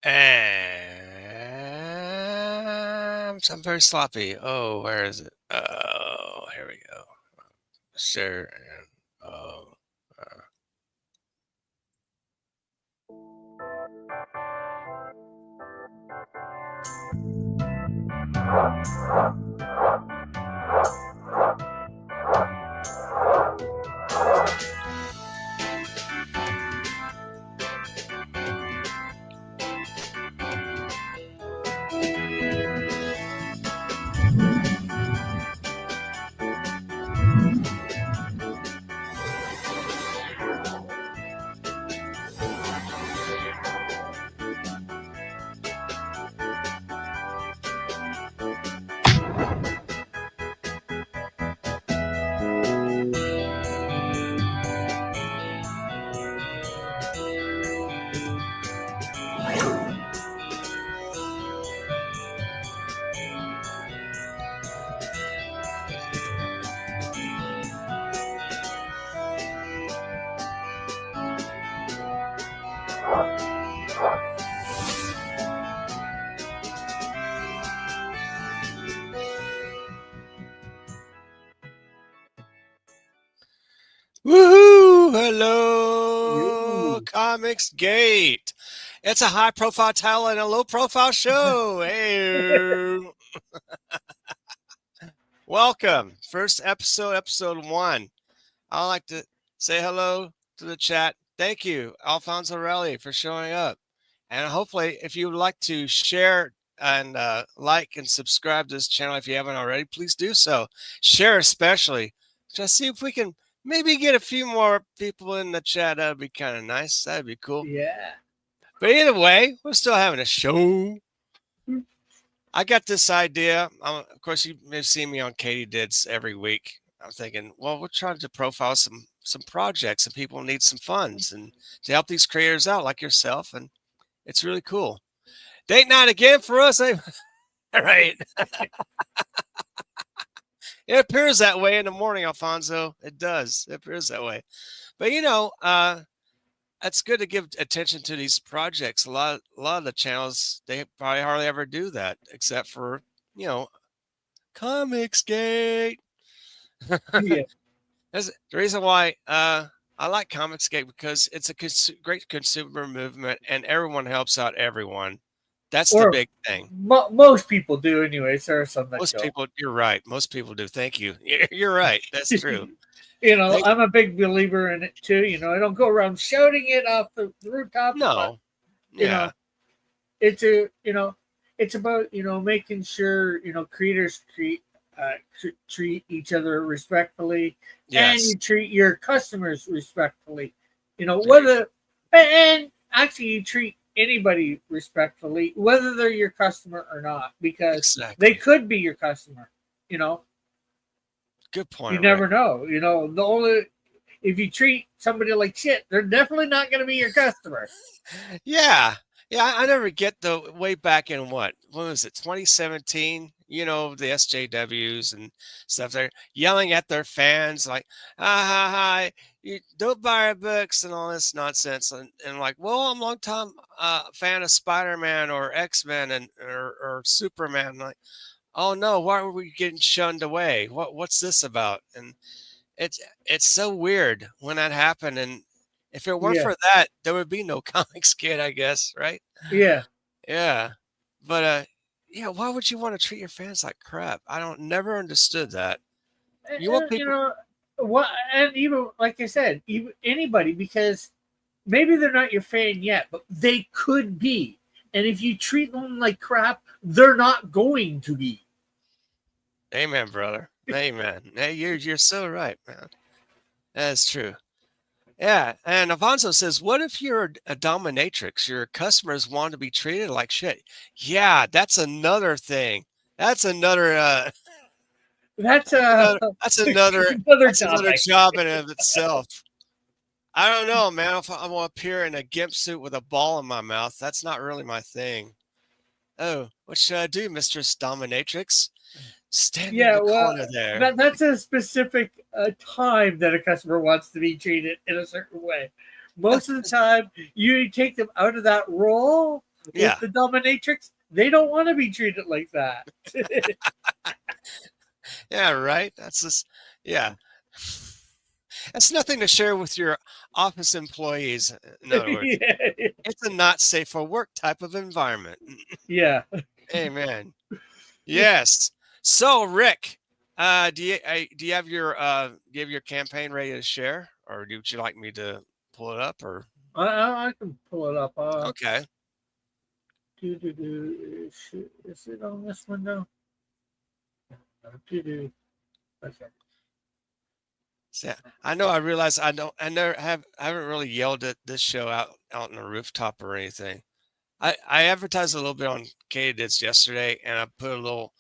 And I'm very sloppy. Oh, where is it? Oh, here we go. Share and woohoo! Hello, ComicsGate. It's a high-profile title and a low-profile show. Hey, welcome. First episode, episode 1. I'd like to say hello to the chat. Thank you, Alfonso Relli, for showing up. And hopefully, if you would like to share and like and subscribe to this channel if you haven't already, please do so. Share especially. Just see if we can maybe get a few more people in the chat. That would be kind of nice. That would be cool. Yeah. But either way, we're still having a show. I got this idea. Of course, you may have seen me on Katie Dids every week. I'm thinking, well, we're trying to profile some projects and people need some funds and to help these creators out like yourself. And it's really cool. Date night again for us. Eh? Right. It appears that way in the morning, Alfonso. It does. It appears that way. But, you know, it's good to give attention to these projects. A lot of the channels, they probably hardly ever do that, except for, you know, ComicsGate. Yeah. That's the reason why I like ComicsGate, because it's a great consumer movement and everyone helps out everyone. That's the big thing. Most people do anyways. There are some that Most don't. people, you're right. Most people do. Thank you. You're right. That's true. You know, I'm a big believer in it too. You know, I don't go around shouting it off the rooftop. No. But, you know, it's about, you know, making sure, you know, creators treat each other respectfully, and you treat your customers respectfully. You know, and actually you treat anybody respectfully, whether they're your customer or not, because they could be your customer. You know. Good point. You never know. You know, if you treat somebody like shit, they're definitely not going to be your customer. Yeah. I never get the way back in when was it, 2017? You know, the SJWs and stuff. They're yelling at their fans like, hi, you don't buy our books and all this nonsense. And like, well, I'm a long time fan of Spider-Man or X-Men or Superman. I'm like, oh no, why were we getting shunned away? What's this about? And it's so weird when that happened. And if it weren't for that, there would be no ComicsGate, I guess, right? Yeah. Yeah. But yeah, why would you want to treat your fans like crap? I don't never understood that. You want You people, know what? And even like I said, even anybody, because maybe they're not your fan yet, but they could be. And if you treat them like crap, they're not going to be. amen, brother. Amen. Hey, you're so right, man. That's true. Yeah, and Afonso says, "What if you're a dominatrix? Your customers want to be treated like shit." Yeah, that's another thing. That's another. That's That's another. That's another. another That's another topic. job in and of itself. I don't know, man. If I'm gonna appear in a gimp suit with a ball in my mouth, that's not really my thing. Oh, what should I do, Mistress Dominatrix? Stand in Yeah, the well, corner there. that's a specific time that a customer wants to be treated in a certain way. Most of the time, you take them out of that role with Yeah, the dominatrix. They don't want to be treated like that. yeah, right. That's just, yeah. That's nothing to share with your office employees. In other words, Yeah. it's a not safe for work type of environment. Yeah. Amen. Yes. So, Rick, do you have your campaign ready to share, or would you like me to pull it up? Or I can pull it up. okay, Is it on this window? Do, do. Okay. so, yeah, I know. I realize I haven't really yelled at this show out on the rooftop or anything. I advertised a little bit on Katie's yesterday, and I put a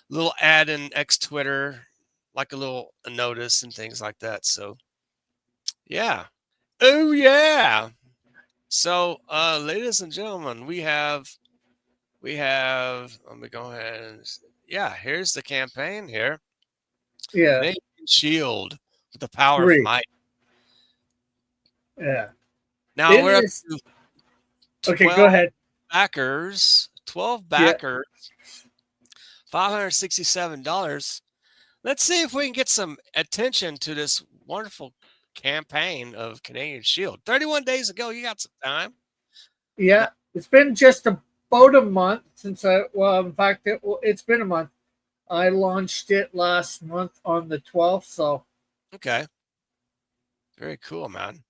little ad in X Twitter, like a notice and things like that. So yeah. Oh yeah. So ladies and gentlemen, we have let me go ahead and yeah, here's the campaign here. Yeah. Canadian Shield with the power of 3. might. Yeah. Now It we're up is. to Okay, go 12 ahead. backers, 12 Yeah. backers, $567. Let's see if we can get some attention to this wonderful campaign of Canadian Shield. 31 days ago, you got some time. Yeah. Now, It's been just about a month since in fact, it's been a month. I launched it last month on the 12th. So, okay, very cool, man.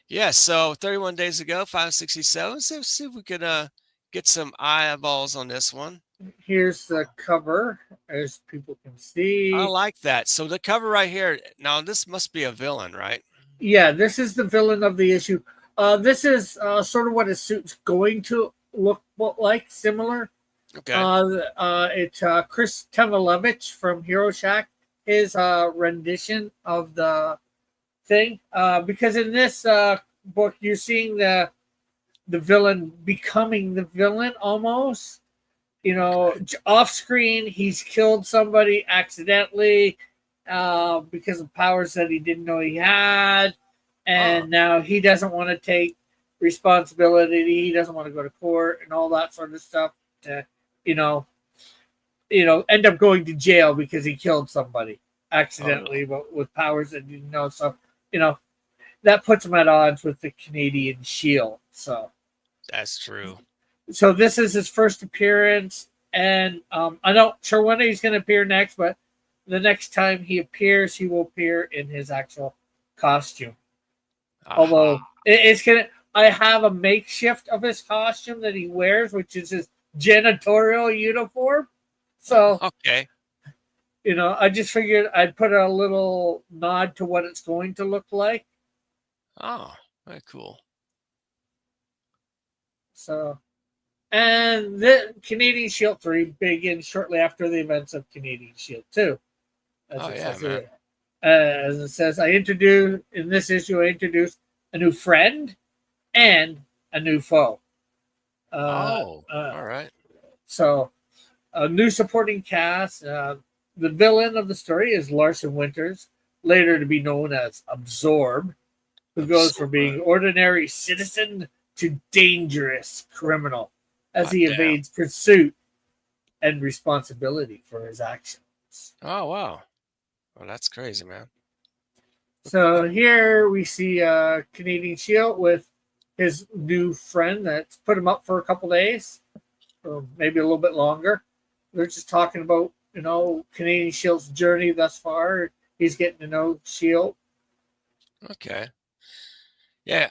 Yeah, so 31 days ago, 567. So see if we could get some eyeballs on this one. here's the cover, as people can I see. like that. So the cover right here. Now this must be a villain, right? Yeah, this is the villain of the issue. This is sort of what his suit's going to look like, similar. Okay. It's Chris Temelevich from Hero Shack, his rendition of the thing. Because in this book, you're seeing the villain becoming the villain almost. You know, Okay. off screen, he's killed somebody accidentally because of powers that he didn't know he had, Oh, and now he doesn't want to take responsibility. He doesn't want to go to court and all that sort of stuff. To you know, end up going to jail because he killed somebody oh, accidentally, but with powers that he didn't know. So you know that puts him at odds with the Canadian Shield. that's true. So this is his first appearance, and I'm not sure when he's going to appear next, but the next time he appears, he will appear in his actual costume. Aha. Although it's gonna, I have a makeshift of his costume that he wears, which is his janitorial uniform. So Okay. I just figured I'd put a little nod to what it's going to look like. Oh, very cool. So, and the Canadian Shield 3 begins shortly after the events of Canadian Shield 2, as Oh it yeah, says man. here. As it says, in this issue, I introduced a new friend and a new foe. Uh, Oh, uh, all right. so, a new supporting cast. The villain of the story is Larson Winters, later to be known as Absorb, who goes from being Absorber. ordinary citizen to dangerous criminal as Hot he damn. evades pursuit and responsibility for his actions. Oh wow. Well, that's crazy, man. So here we see Canadian Shield with his new friend that's put him up for a couple days. or maybe a little bit longer. They're just talking about, Canadian Shield's journey thus far. He's getting to know Shield. Okay. Yeah.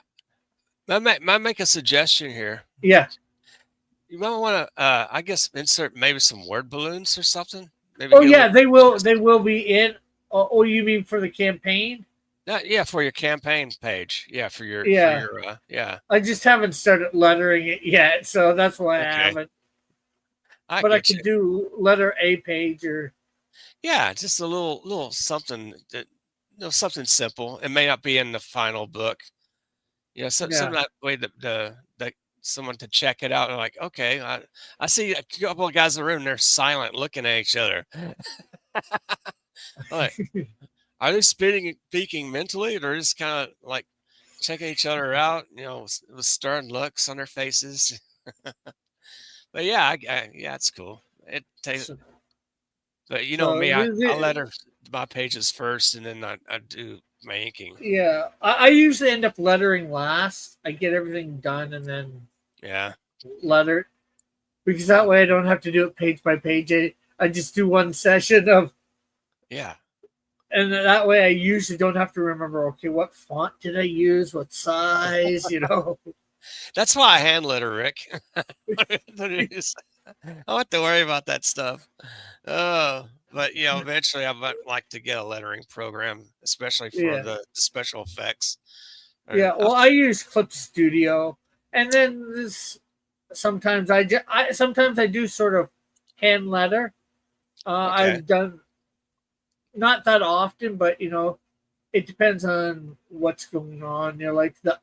Might make a suggestion here. Yeah. You might want to, I guess, insert maybe some word balloons or something. Maybe Oh get a yeah, little they will. just They will be in. Oh, you mean for the campaign? yeah, for your campaign page. Yeah, for Yeah. your yeah. I just haven't started lettering it yet, so that's why I Okay. haven't. I But I get could you. do letter A page or Yeah, just a little something that something simple. It may not be in the final book. Some yeah. that way that someone to check it out and like, okay, I see a couple of guys in the room, they're silent looking at each other. Like, are they speaking mentally, or just kind of like checking each other out, with stern looks on their faces? But yeah, yeah, it's cool. It takes, So, but you know so me, I letter my pages first, and then I do my inking. yeah, I usually end up lettering last. I get everything done and then Yeah. letter because that Oh, way I don't have to do it page by page. I just do one session of, yeah. and that way I usually don't have to remember. Okay, what font did I use? What size? That's why I hand letter, Rick. I don't have to worry about that stuff. But eventually I might like to get a lettering program, especially for Yeah. the special effects. Yeah, I'll well, I use Clip Studio, and then this sometimes sometimes I do sort of hand letter. Okay. I've done not that often, but it depends on what's going on. Like the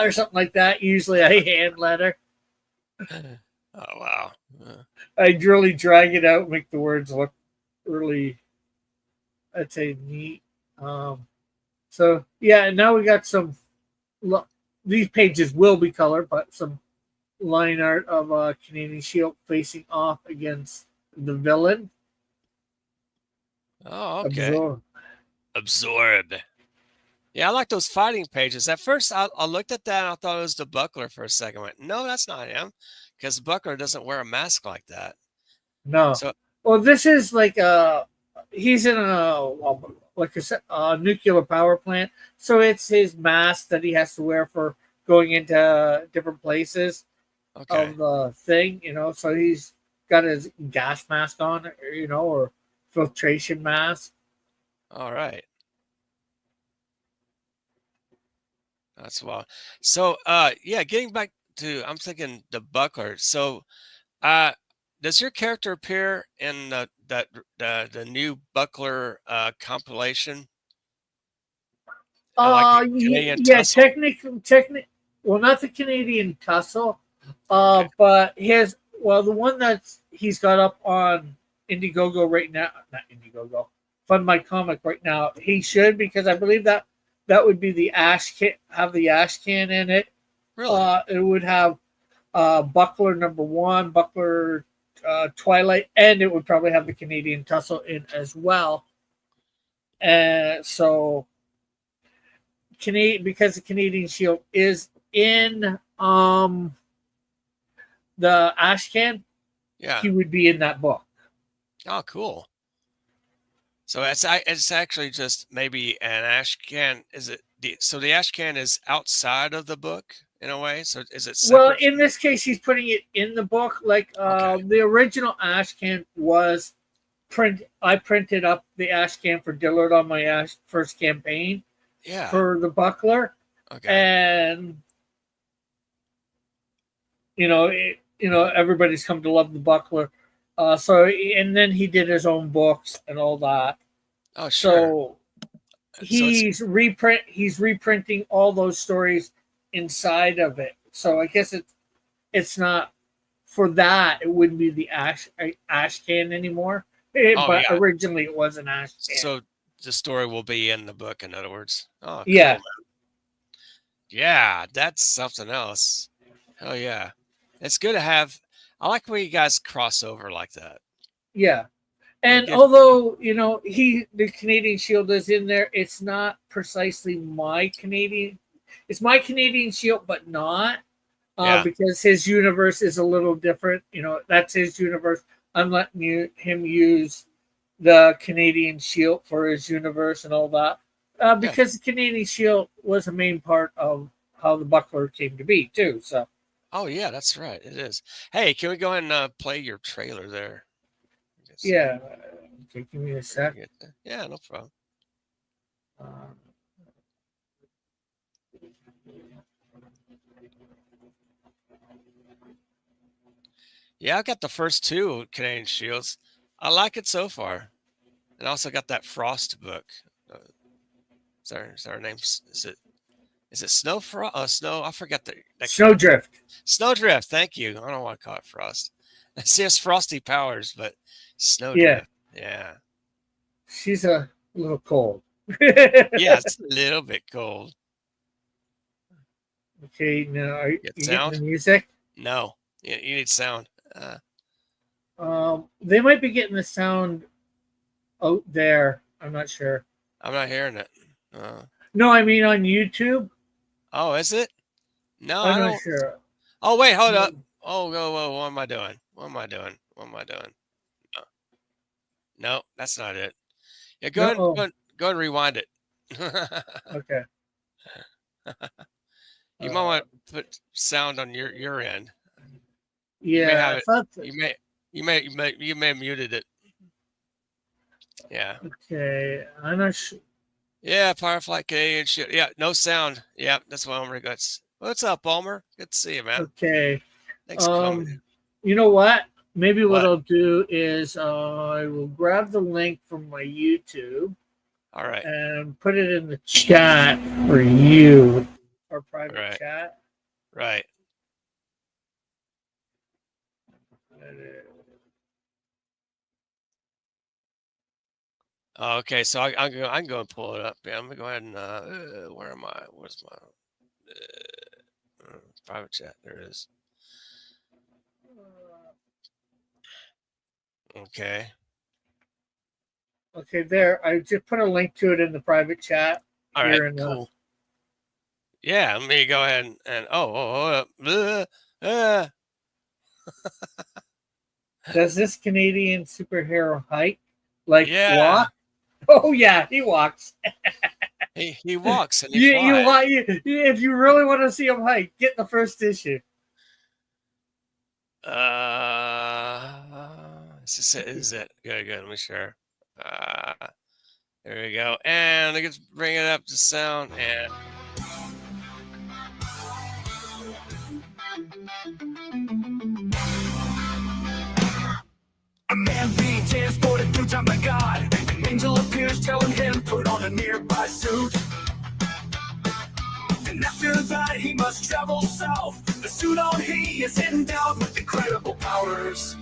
or something like that. Usually, I hand letter. Oh wow. I really drag it out, make the words look really, I'd say, neat. So yeah, and now we got some. These pages will be colored, but some line art of Canadian Shield facing off against the villain. Oh, okay. Absorb. Absorb. Yeah, I like those fighting pages. At first, I looked at that and I thought it was the Buckler for a second. I went, no, that's not him, because Buckler doesn't wear a mask like that. No. So, Well, this is like he's in a nuclear power plant, so it's his mask that he has to wear for going into different places okay. of the thing. So he's got his gas mask on, or filtration mask. All right. That's wild. So, yeah, getting back to, I'm thinking the Buckler. So, uh, does your character appear in the new Buckler compilation? Like a Canadian Yeah, Tussle? well, not the Canadian Tussle, Okay. but the one that he's got up on Indiegogo right now, not Indiegogo, Fund My Comic right now. He should, because I believe that would be the ash can, have the ash can in it. Really? It would have Buckler #1, Buckler Twilight, and it would probably have the Canadian Tussle in as well. So Canadian, because the Canadian Shield is in the ash can, Yeah. he would be in that book. Oh, cool. So it's actually just maybe an ash can. Is it so the ash can is outside of the book in a way? So is it Well, separate in from? this case, he's putting it in the book. Like Okay. the original ash can was print. I printed up the ash can for Dillard on my first campaign Yeah. for the Buckler, Okay. and everybody's come to love the Buckler. And then he did his own books and all that. Oh, sure. So So it's he's reprinting all those stories inside of it. So I guess it's not for that. It wouldn't be the ash can anymore. oh But yeah. originally it was an ash can. So the story will be in the book, in other words. Oh, cool, Yeah, man. Yeah, that's something else. Hell yeah. It's good to have. I like when you guys cross over like that. yeah. And Give although the Canadian Shield is in there, it's not precisely my Canadian. It's my Canadian Shield, but not. Yeah. because his universe is a little different. That's his universe. I'm letting him use the Canadian Shield for his universe and all that, Yeah. because the Canadian Shield was a main part of how the buckler came to be too. So Oh yeah, that's right. It is. Hey, can we go ahead and play your trailer there? Let's see. yeah, okay, give me a Let me sec. get that. Yeah, no problem. Um, Yeah, I got the first two Canadian Shields. I like it so far. And I also got that Frost book. Uh, is our name? Is it Snow Frost? Snow. I forget that character. Snowdrift. Snowdrift. Thank you. I don't want to call it Frost. She has frosty powers, but Yeah, Snowdrift. Yeah. she's a little cold. Yeah, it's a little bit cold. Okay, now are Get you getting the sound? music? No. You need sound. They might be getting the sound out there. I'm not sure. I'm not hearing it. Uh, No, I mean on YouTube. oh, is it? No, I'm I not don't. sure. Oh, wait, hold up. Um, Oh, whoa. What am I doing? What am I doing? What am I doing? No, no, that's not it. Yeah, No. Oh, go ahead and rewind it. okay. You might Uh, want to put sound on your end. You may yeah, have I it. thought. You may have muted it. Yeah. Okay, I'm not sure. Yeah, Firefly Canadian shit. Yeah, no sound. Yeah, that's what Elmer gets. What's up, Palmer? Good to see you, man. Okay. Thanks for coming. You know what? Maybe what What? I'll do is I will grab the link from my YouTube All right. and put it in the chat for you, our private Right. chat. Right. Okay, so I can go and pull it up. Yeah, I'm gonna go ahead and where am I? Where's my private chat? There it is. Okay. Okay, there. I just put a link to it in the private chat. All right. Here in Cool. Yeah, let me go ahead and hold up. Does this Canadian superhero hike? Like Yeah, walk? Oh yeah, he walks. he walks and he You flies. want if you really want to see him hike, get the first issue. Is it? Good. Let me share. There we go. And I get to bring it up to sound and a man being transported through time by God. An angel appears telling him put on a nearby suit. And after that he must travel south. The suit on he is endowed with incredible powers.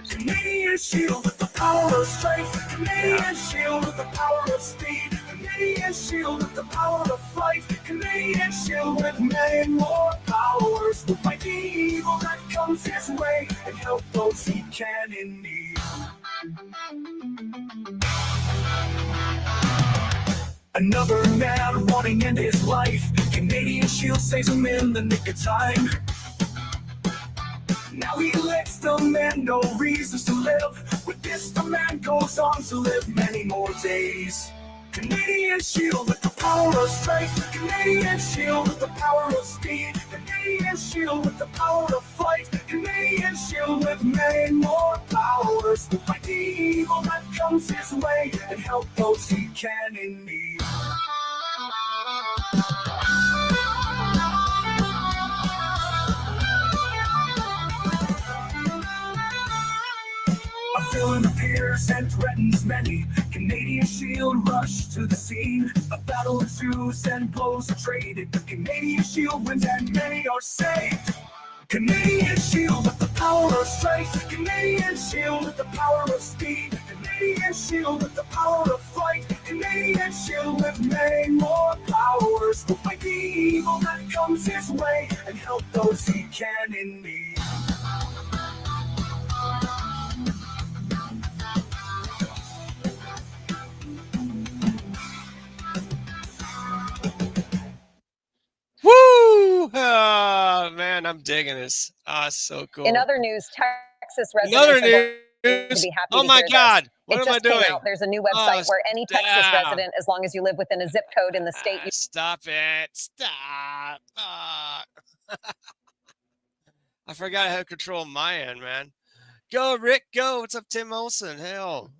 Canadian shield with the power of strength. Canadian shield with the power of speed. Canadian shield with the power of flight. Canadian shield with many more powers. Will fight the evil that comes his way and help those he can in need. Another man wanting to end his life. Canadian shield saves him in the nick of time. Now he lets the man know reasons to live. With this the man goes on to live many more days. Canadian shield with the power of strength. Canadian shield with the power of speed. Canadian shield with the power of flight. Canadian shield with many more powers. To fight the evil that comes his way and help those he can in need. A villain appears and threatens many. Canadian shield rush to the scene. A battle ensues and blows are traded. The Canadian shield wins and many are saved. Canadian shield with the power of strength. Canadian shield with the power of speed. Canadian shield with the power of flight. Canadian shield with many more powers. Will fight the evil that comes his way and help those he can in need. woo! Man, I'm digging this. Ah, so cool. In other news, Texas Another residents are going to news. be happy Oh to my hear God. this. What It am I just came doing? out. There's a new Oh, website where any Texas stop. resident, as long as you live within a zip code in the state, you Stop it. Stop. Ah. I forgot how to control my end, man. Go, Rick, go. What's up, Tim Olson? Hell.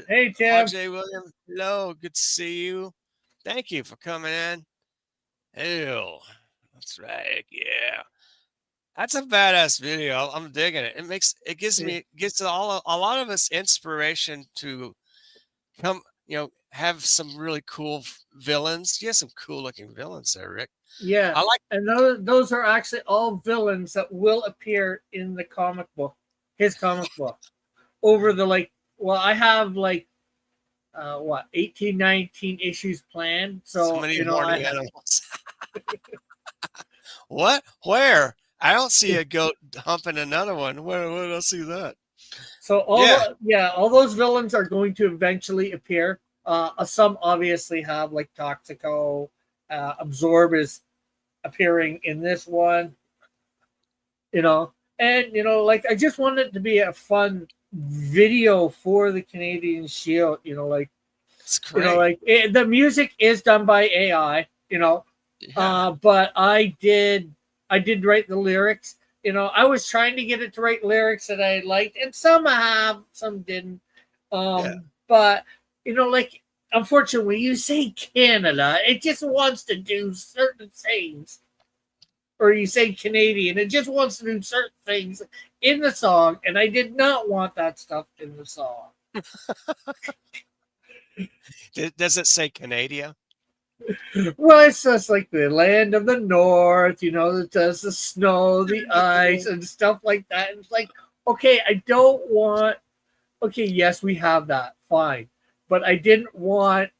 Hey, Tim. RJ Williams, hello. Good to see you. Thank you for coming in. Hell. That's right. Yeah. That's a badass video. I'm digging it. It gives a lot of us inspiration to come, have some really cool villains. You have some cool looking villains there, Rick. Yeah, I like. and those are actually all villains that will appear in the comic book, his comic book, over the Well, I have 18, 19 issues planned. So Many you know, horny animals. What? Where? I don't see a goat humping another one. Where do I see that? So all those villains are going to eventually appear. Some obviously have like Toxico, Absorb is appearing in this one. And I just want it to be a fun video for the Canadian Shield. It's great. The music is done by AI. Yeah. But I did write the lyrics. I was trying to get it to write lyrics that I liked, and some I have, some didn't. But unfortunately, when you say Canada, it just wants to do certain things. Or you say Canadian, it just wants to do certain things in the song, and I did not want that stuff in the song. Does it say Canada? Well, it's just like the land of the north, that does the snow, the ice, and stuff like that. And it's like, okay, I don't want. Okay, yes, we have that, fine, but I didn't want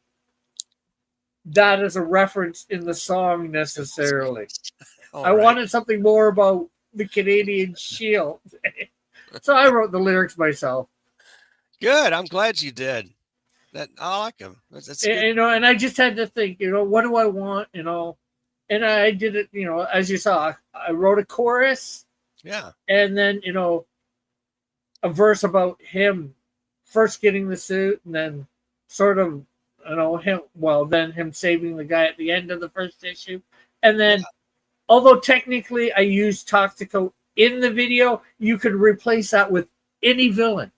that as a reference in the song necessarily. I wanted something more about the Canadian Shield, so I wrote the lyrics myself. Good. I'm glad you did. I like them. That's good. And I just had to think, what do I want, and I did it, as you saw, I wrote a chorus, and then a verse about him first getting the suit, and then sort of him saving the guy at the end of the first issue, and then although technically I used Toxico in the video, you could replace that with any villain.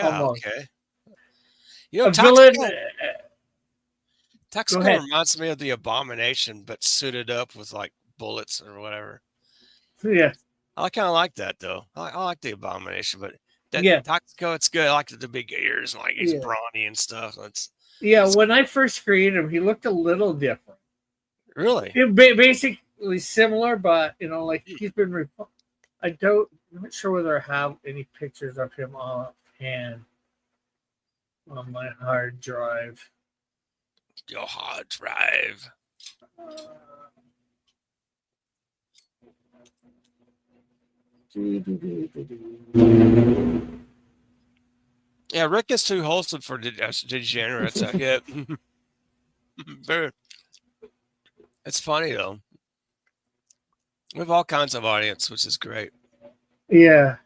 Almost. Okay. Toxico reminds me of the Abomination, but suited up with like bullets or whatever. Yeah. I kind of like that though. I like the Abomination, but Toxico, it's good. I like the big ears and he's brawny and stuff. When I first created him, he looked a little different. Really? Basically similar, but he's been. I'm not sure whether I have any pictures of him offhand on my hard drive. Your hard drive. Yeah, Rick is too wholesome for degenerates. I get. It's funny though. We have all kinds of audience, which is great. Yeah.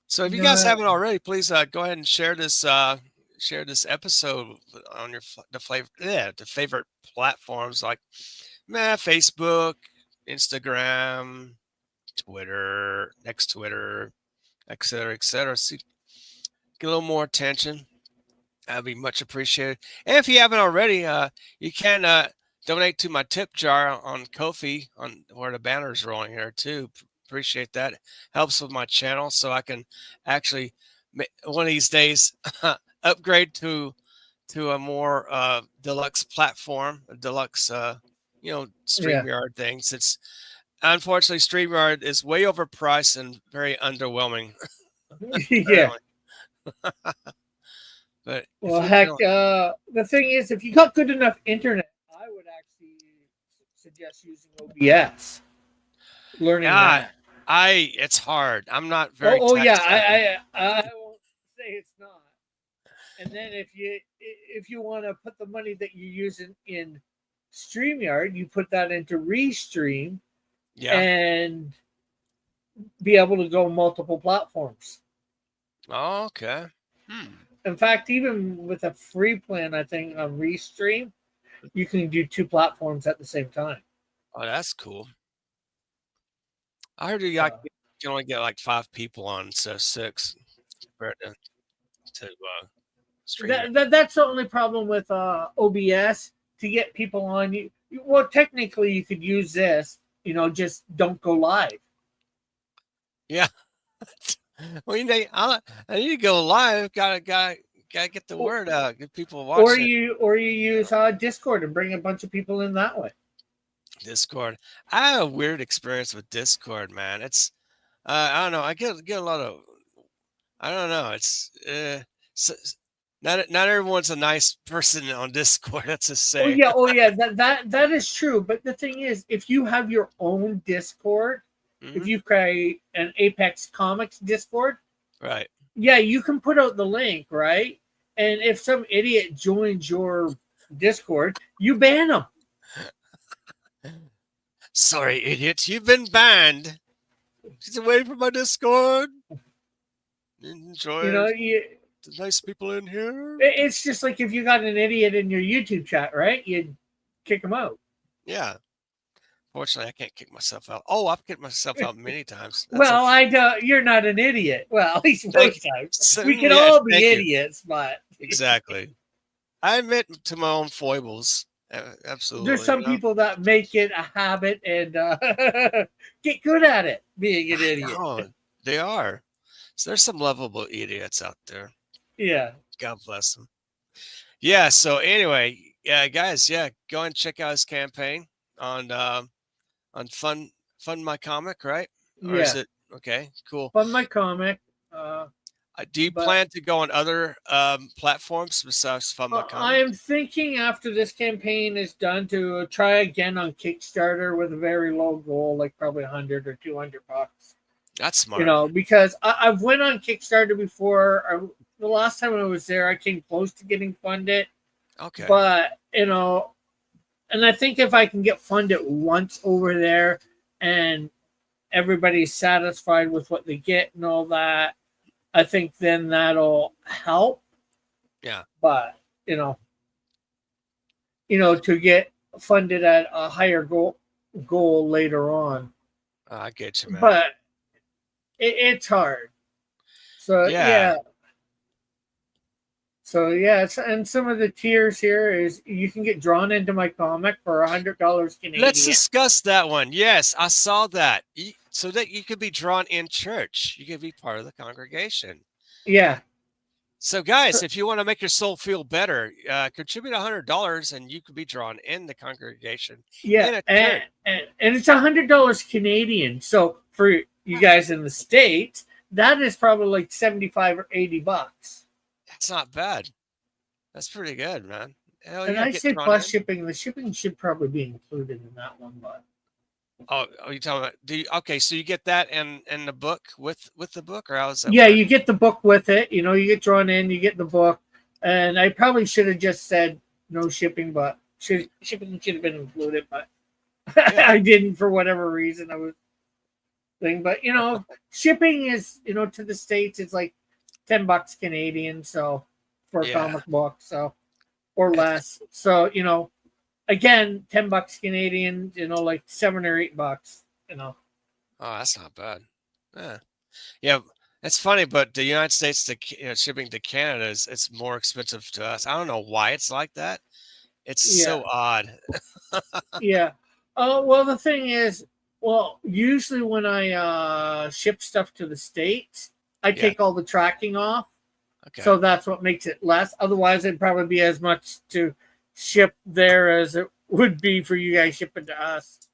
So if you guys haven't already, please go ahead and share this episode on the favorite platforms like Facebook, Instagram, Twitter, next Twitter, etc., etc. So get a little more attention. That'd be much appreciated. And if you haven't already, you can donate to my tip jar on Ko-fi, on where the banner's rolling here too. Appreciate that. Helps with my channel, so I can actually one of these days upgrade to a more deluxe platform, a deluxe StreamYard thing. Since unfortunately StreamYard is way overpriced and very underwhelming. Yeah. But heck, the thing is, if you got good enough internet, I would actually suggest using OBS. Learning that. It's hard. I'm not very. I won't say it's not. And then if you want to put the money that you're using in StreamYard, you put that into Restream Yeah. and be able to go multiple platforms. Oh, okay. In fact, even with a free plan, I think on Restream, you can do 2 platforms at the same time. Oh, that's cool. I heard you So can only get like 5 people on instead of 6 compared to stream. that's the only problem with OBS to get people on. Well, technically, you could use this. Just don't go live. Yeah. Well, I need to go live. Gotta get the word out. Get people Or watching you use Discord and bring a bunch of people in that way. Discord. I have a weird experience with Discord, man. It's I don't know. I get a lot of I don't know. It's not everyone's a nice person on Discord. Let's just say. Oh yeah, that is true. But the thing is, if you have your own Discord, if Mhm. you create an Apex Comics Discord, Right. yeah, you can put out the link, right? And if some idiot joins your Discord, you ban them. Sorry, idiot. You've been banned. She's away from my Discord. Enjoy the nice people in here. It's just like if you got an idiot in your YouTube chat, right? You'd kick them out. Yeah. Fortunately, I can't kick myself out. Oh, I've kicked myself out many times. Well, I don't. You're not an idiot. Well, at least most times. We can all be idiots, but exactly. I admit to my own foibles. Absolutely. There's some people that make it a habit and get good at it, being an idiot. Oh, they are. So there's some lovable idiots out there. Yeah. God bless them. Yeah. So anyway, guys, go and check out his campaign on Fund My Comic, right? Or is it okay? Cool. Fund My Comic. Do you plan to go on other platforms besides Fund My Comic? I am thinking after this campaign is done to try again on Kickstarter with a very low goal, like probably 100 or 200 bucks. That's smart. Because I've went on Kickstarter before. The last time I was there, I came close to getting funded. Okay. But, and I think if I can get funded once over there and everybody's satisfied with what they get and all that, I think then that'll help. Yeah. But, to get funded at a higher goal later on. I get you, man. But it's hard. So, yeah. So, and some of the tiers here is you can get drawn into my comic for $100 Canadian. Let's discuss that one. Yes, I saw that. So that you could be drawn in church. You could be part of the congregation. Yeah. So, guys, if you want to make your soul feel better, contribute $100 and you could be drawn in the congregation. Yeah, and it's $100 Canadian. So for you guys in the States, that is probably like 75 or 80 bucks. That's not bad. That's pretty good, man. Hell and yeah, I say plus shipping. The shipping should probably be included in that one, but. Oh, are you talking about? Okay, so you get that and the book with the book, or how's that? Yeah, work? You get the book with it. You get drawn in, you get the book, and I probably should have just said no shipping, but shipping should have been included, but I didn't for whatever reason. I was thinking, but shipping is to the States it's like $10 Canadian, so for a comic book, so or less. So again, $10 Canadian, like $7 or $8, Oh, that's not bad. Yeah, it's funny, but the United States to shipping to Canada it's more expensive to us. I don't know why it's like that. It's so odd. Yeah. Well, the thing is, usually when I ship stuff to the States, I take all the tracking off. Okay. So that's what makes it less. Otherwise, it'd probably be as much to ship there as it would be for you guys shipping to us.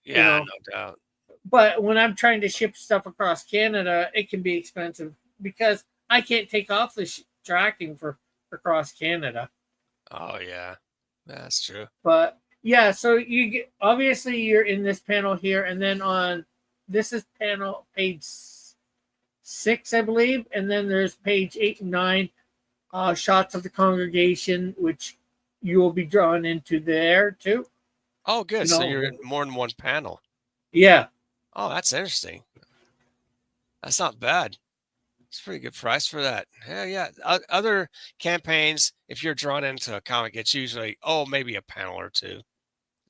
Yeah, no doubt. But when I'm trying to ship stuff across Canada, it can be expensive because I can't take off the tracking for across Canada. Oh yeah, that's true. But yeah, so you get obviously you're in this panel here, and then on this is panel page 6, I believe, and then there's page 8 and 9, shots of the congregation, which you will be drawn into there too. Oh, good. You So know, you're in more than one panel. yeah, Oh, that's interesting. That's not bad. It's a pretty good price for that. Yeah, yeah. Other campaigns, if you're drawn into a comic, it's usually maybe a panel or two,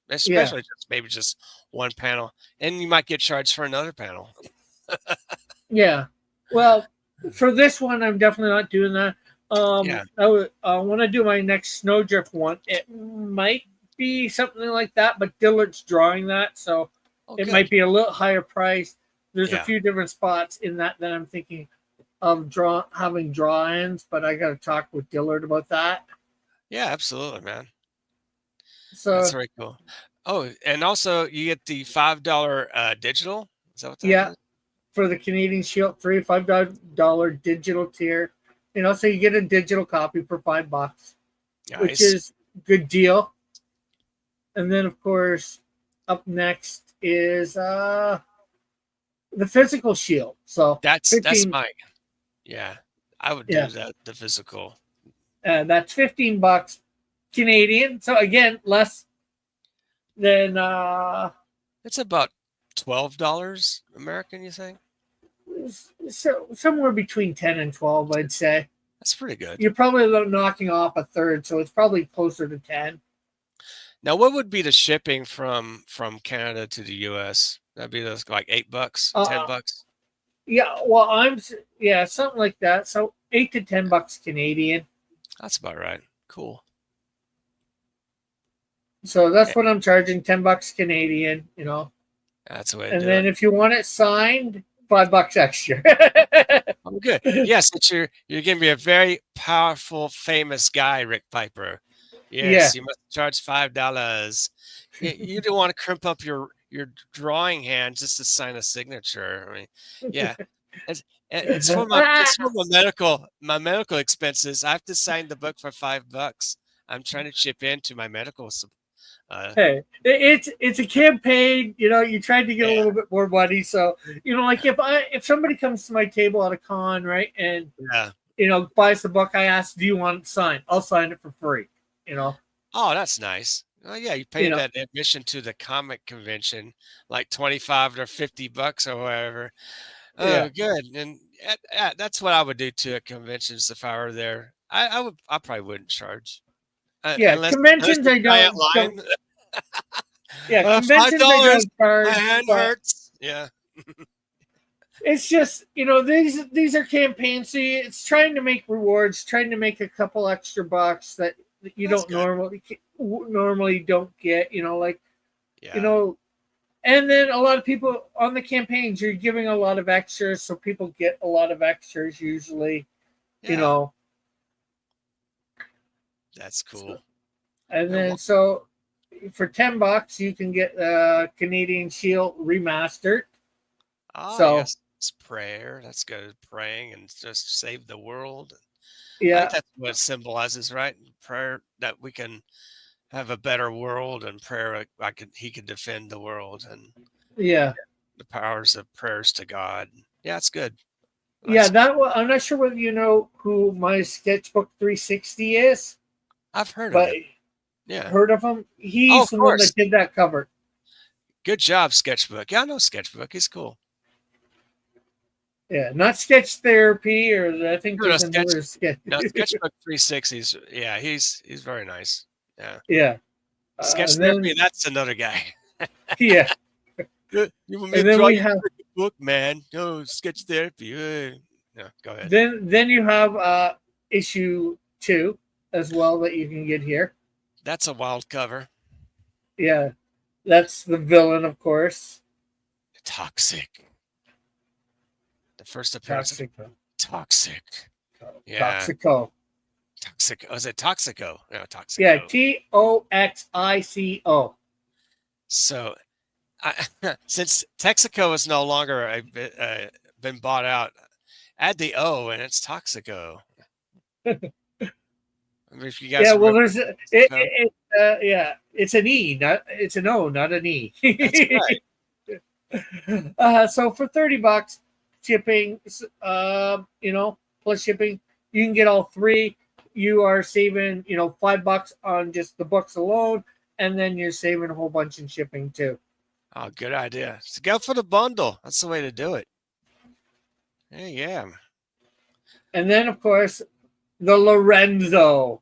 yeah, especially maybe just one panel, and you might get charged for another panel. yeah. Well, for this one, I'm definitely not doing that. Yeah. I would when I do my next Snowdrift one, it might be something like that, but Dillard's drawing that, so Oh, it might good. be a little higher price. There's a Yeah. few different spots in that I'm thinking of having draw-ins, but I got to talk with Dillard about that. Yeah, absolutely, man. That's So very cool. Oh, and also you get the $5 digital. Is that what that yeah, is? for the Canadian Shield 3, $5 digital tier. So you get a digital copy for $5, which Nice. is good deal. And then of course, up next is the physical shield. So That's 15, my yeah. I would do yeah, that. The physical. that's $15 Canadian. So again, less than It's about $12 American. You think? so somewhere between 10 and 12, I'd say. That's pretty good. You're probably knocking off a third, so it's probably closer to 10. Now, what would be the shipping from Canada to the U.S.? That'd be those like $8, Uh, $10. yeah, well, yeah, something like that. So $8 to $10 Canadian. That's about right. Cool. So that's Yeah, what I'm charging, $10 Canadian. that's the way to And do then it. if you want it signed, $5 extra. Oh, good. Yes, it's you're gonna be a very powerful, famous guy, Rick Piper. Yeah. Yes, you must charge $5. You don't want to crimp up your drawing hand just to sign a signature. I mean, yeah, it's it's for my medical expenses. I have to sign the book for $5. I'm trying to chip into my medical. Uh, Hey, it's a campaign. You tried to get a yeah, little bit more money. So like if somebody comes to my table at a con, right, and yeah. buys the book, I ask, do you want it signed? I'll sign it for free. You know, Oh, that's nice. Oh, yeah, you you pay know, that admission to the comic convention, like 25 or $50 or whatever. yeah, Oh, good. And that's what I would do to a conventions if I were there. I probably wouldn't charge yeah. unless Conventions a I giant don't. line. Yeah, Five conventions I dollars. don't My charge, hand but hurts. Yeah. it's just these are campaigns. So it's trying to make rewards, trying to make a couple extra bucks that you That's don't good. normally don't get. Like you Yeah. know And then a lot of people on the campaigns, you're giving a lot of extras, so people get a lot of extras usually, you Yeah. know. That's So, cool. and And then for $10, you can get Canadian Shield remastered. So yes, it's prayer. That's good. Praying and just save the world. I think yeah, that's what it symbolizes, right? Prayer that we can have a better world, and prayer he could defend the world, and yeah, the powers of prayers to God. Yeah, it's good. yeah. Nice. That one, I'm not sure whether you know who my Sketchbook 360 is, I've heard of but him. Yeah. heard of him? Oh, He's of the one course. that did that cover. Good job, Sketchbook. Yeah, I know Sketchbook. He's cool. Yeah, not Sketch Therapy, or I think No, no, there's another sketch. no, Sketchbook 360s. Yeah, he's very nice. Yeah. Yeah, Sketch and Therapy, then that's another guy. yeah, You want me and to then draw we you have a book, man? No, Sketch Therapy. No, go ahead. then you have issue 2 as well that you can get here. That's a wild cover. Yeah, that's the villain, of course. Toxic. The first appearance of Toxico. Toxic. Yeah. Toxico. Toxic. Oh, is it Toxico? No, Yeah, Toxico. Toxico. So, since Texaco is no longer been bought out, add the O and it's Toxico. I mean, if you guys Yeah, well, remember there's Texaco, yeah, it's an E, it's an O, not an E. that's right. So for $30 shipping, plus shipping, you can get all three. You are saving, $5 on just the books alone, and then you're saving a whole bunch in shipping too. Oh, good idea. So go for the bundle. That's the way to do it. Yeah. And then, of course, the Lorenzo.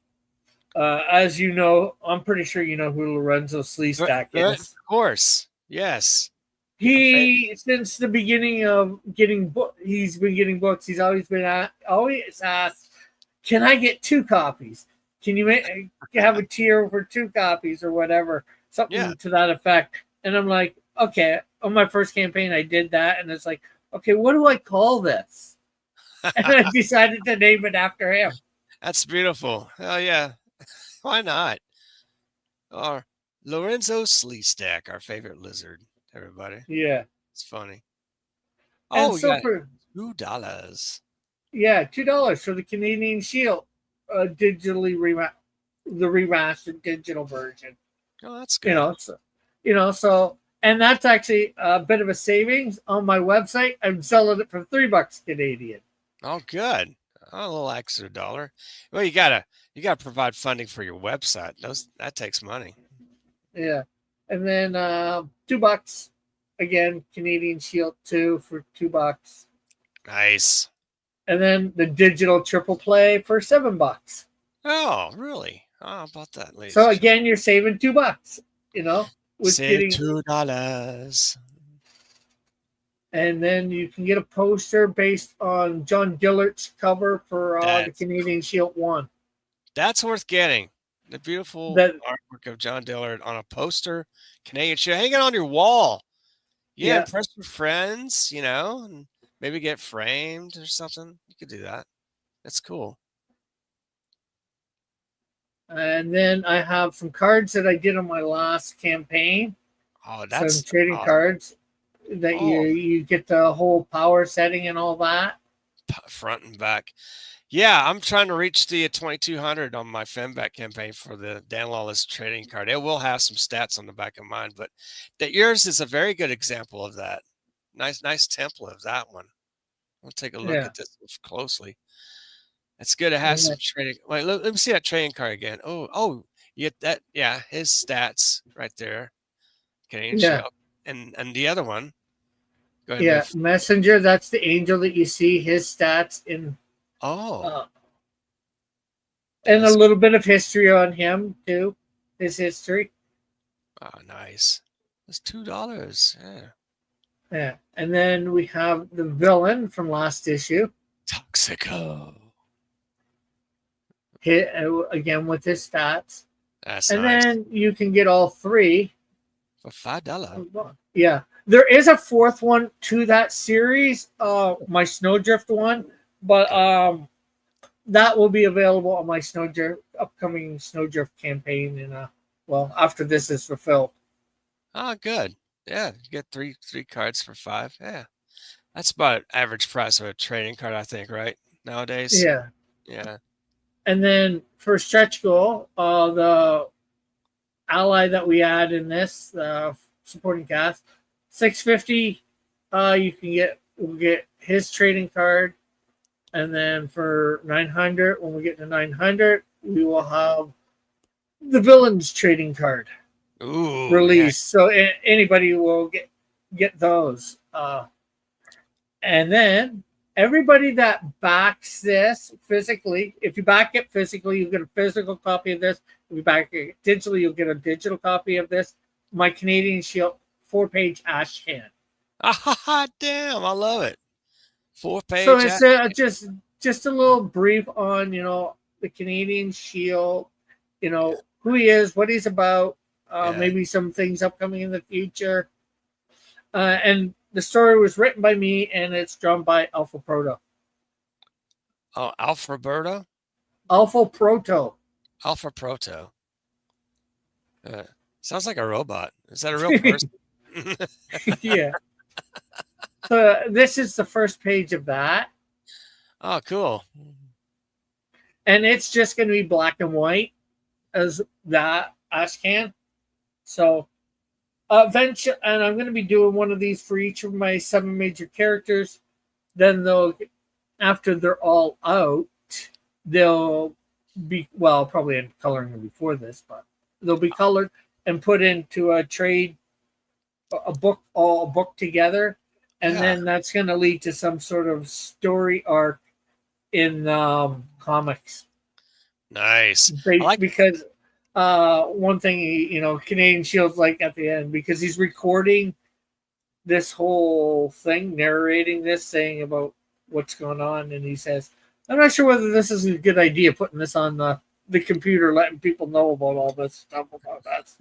As you know, I'm pretty sure you know who Lorenzo Sleestack Of is. course. Yes. He, since the beginning of getting he's been getting books. He's always been always asked, "Can I get 2 copies? Can you have a tier for 2 copies or whatever, something to that effect?" And I'm like, okay. On my first campaign, I did that, and it's like, okay, what do I call this? And I decided to name it after him. That's beautiful. Oh yeah. Why not? Or Lorenzo Sleestack, our favorite lizard. Everybody. Yeah. It's funny. And Oh, we so got for $2. $2 for the Canadian Shield, digitally the remastered digital version. Oh, that's good. So and that's actually a bit of a savings on my website. I'm selling it for $3 Canadian. Oh, good. Oh, a little extra $1. Well, you gotta provide funding for your website. That takes money. Yeah, and then $2 again, Canadian Shield 2 for $2, Nice. and then the digital triple play for $7. Oh, really? Oh, how about that, ladies? So again, you're saving $2. With Save getting $2. And then you can get a poster based on John Dillert's cover for the Canadian Shield 1. That's worth getting. The beautiful artwork of John Dillard on a poster, Canadian Shield. Hang it on your wall. Yeah, impress your friends, and maybe get framed or something. You could do that. That's cool. And then I have some cards that I did on my last campaign. Oh, that's some trading cards that you get the whole power setting and all that. Front and back. Yeah, I'm trying to reach the 2200 on my Femback campaign for the Dan Lawless trading card. It will have some stats on the back of mine, but that yours is a very good example of that. Nice template of that one. We'll take a look at this closely. It's good to have some trading. Wait, let me see that trading card again. Oh, you get that? Yeah, his stats right there. Canadian Shield. And the other one. Go ahead. Yeah, Messenger. That's the angel that you see. His stats in. Oh. And a little bit of history on him too. His history. Oh, nice. It's $2. Yeah. Yeah, and then we have the villain from last issue, Toxico. Hit again with his stats. That's and nice. Then you can get all 3 for $5. Yeah, there is a 4th one to that series, my Snowdrift one, but that will be available on my upcoming Snowdrift campaign, and after this is fulfilled. Oh, good. Yeah, you get three cards for $5. Yeah, that's about average price of a trading card, I think, right? Nowadays. Yeah. And then for stretch goal, the ally that we add in this supporting cast, $650. We'll get his trading card, and then for $900, when we get to $900, we will have the villain's trading card. Ooh, released. So anybody will get those. And then everybody that backs this physically, if you back it physically, you get a physical copy of this. If you back it digitally, you'll get a digital copy of this. My Canadian Shield 4-page ash can. Damn, I love it. 4-page. So it's just a little brief on the Canadian Shield, who he is, what he's about. Maybe some things upcoming in the future. And the story was written by me, and it's drawn by Alpha Proto. Oh, Alphaberto? Alpha Proto. Alpha Proto. Sounds like a robot. Is that a real person? Yeah. So this is the first page of that. Oh, cool. And it's just going to be black and white as that ash can. So eventually, and I'm going to be doing one of these for each of my 7 major characters. Then after they're all out, they'll be, probably in coloring them before this, but they'll be colored. and put into a trade, a book, all a book together, and Yeah. then that's going to lead to some sort of story arc in comics. Nice. I like. Because one thing, Canadian Shield's like at the end, because he's recording this whole thing, narrating this, saying about what's going on, and he says, "I'm not sure whether this is a good idea putting this on the computer, letting people know about all this stuff about that."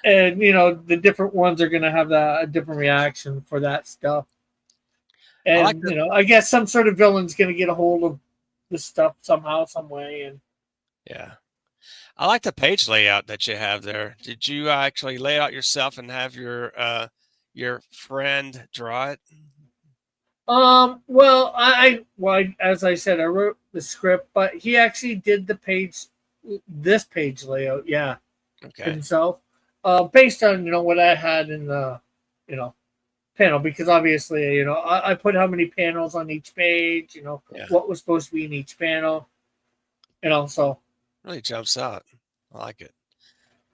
And the different ones are going to have a different reaction for that stuff. I like And the. I guess some sort of villain's going to get a hold of this stuff somehow, some way, and Yeah. I like the page layout that you have there. Did you actually lay it out yourself and have your friend draw it? Well, as I said, I wrote the script, but he actually did this page layout, yeah, Okay. himself, based on what I had in the you know panel, because obviously I put how many panels on each page, Yeah. what was supposed to be in each panel, so Really jumps out. I like it.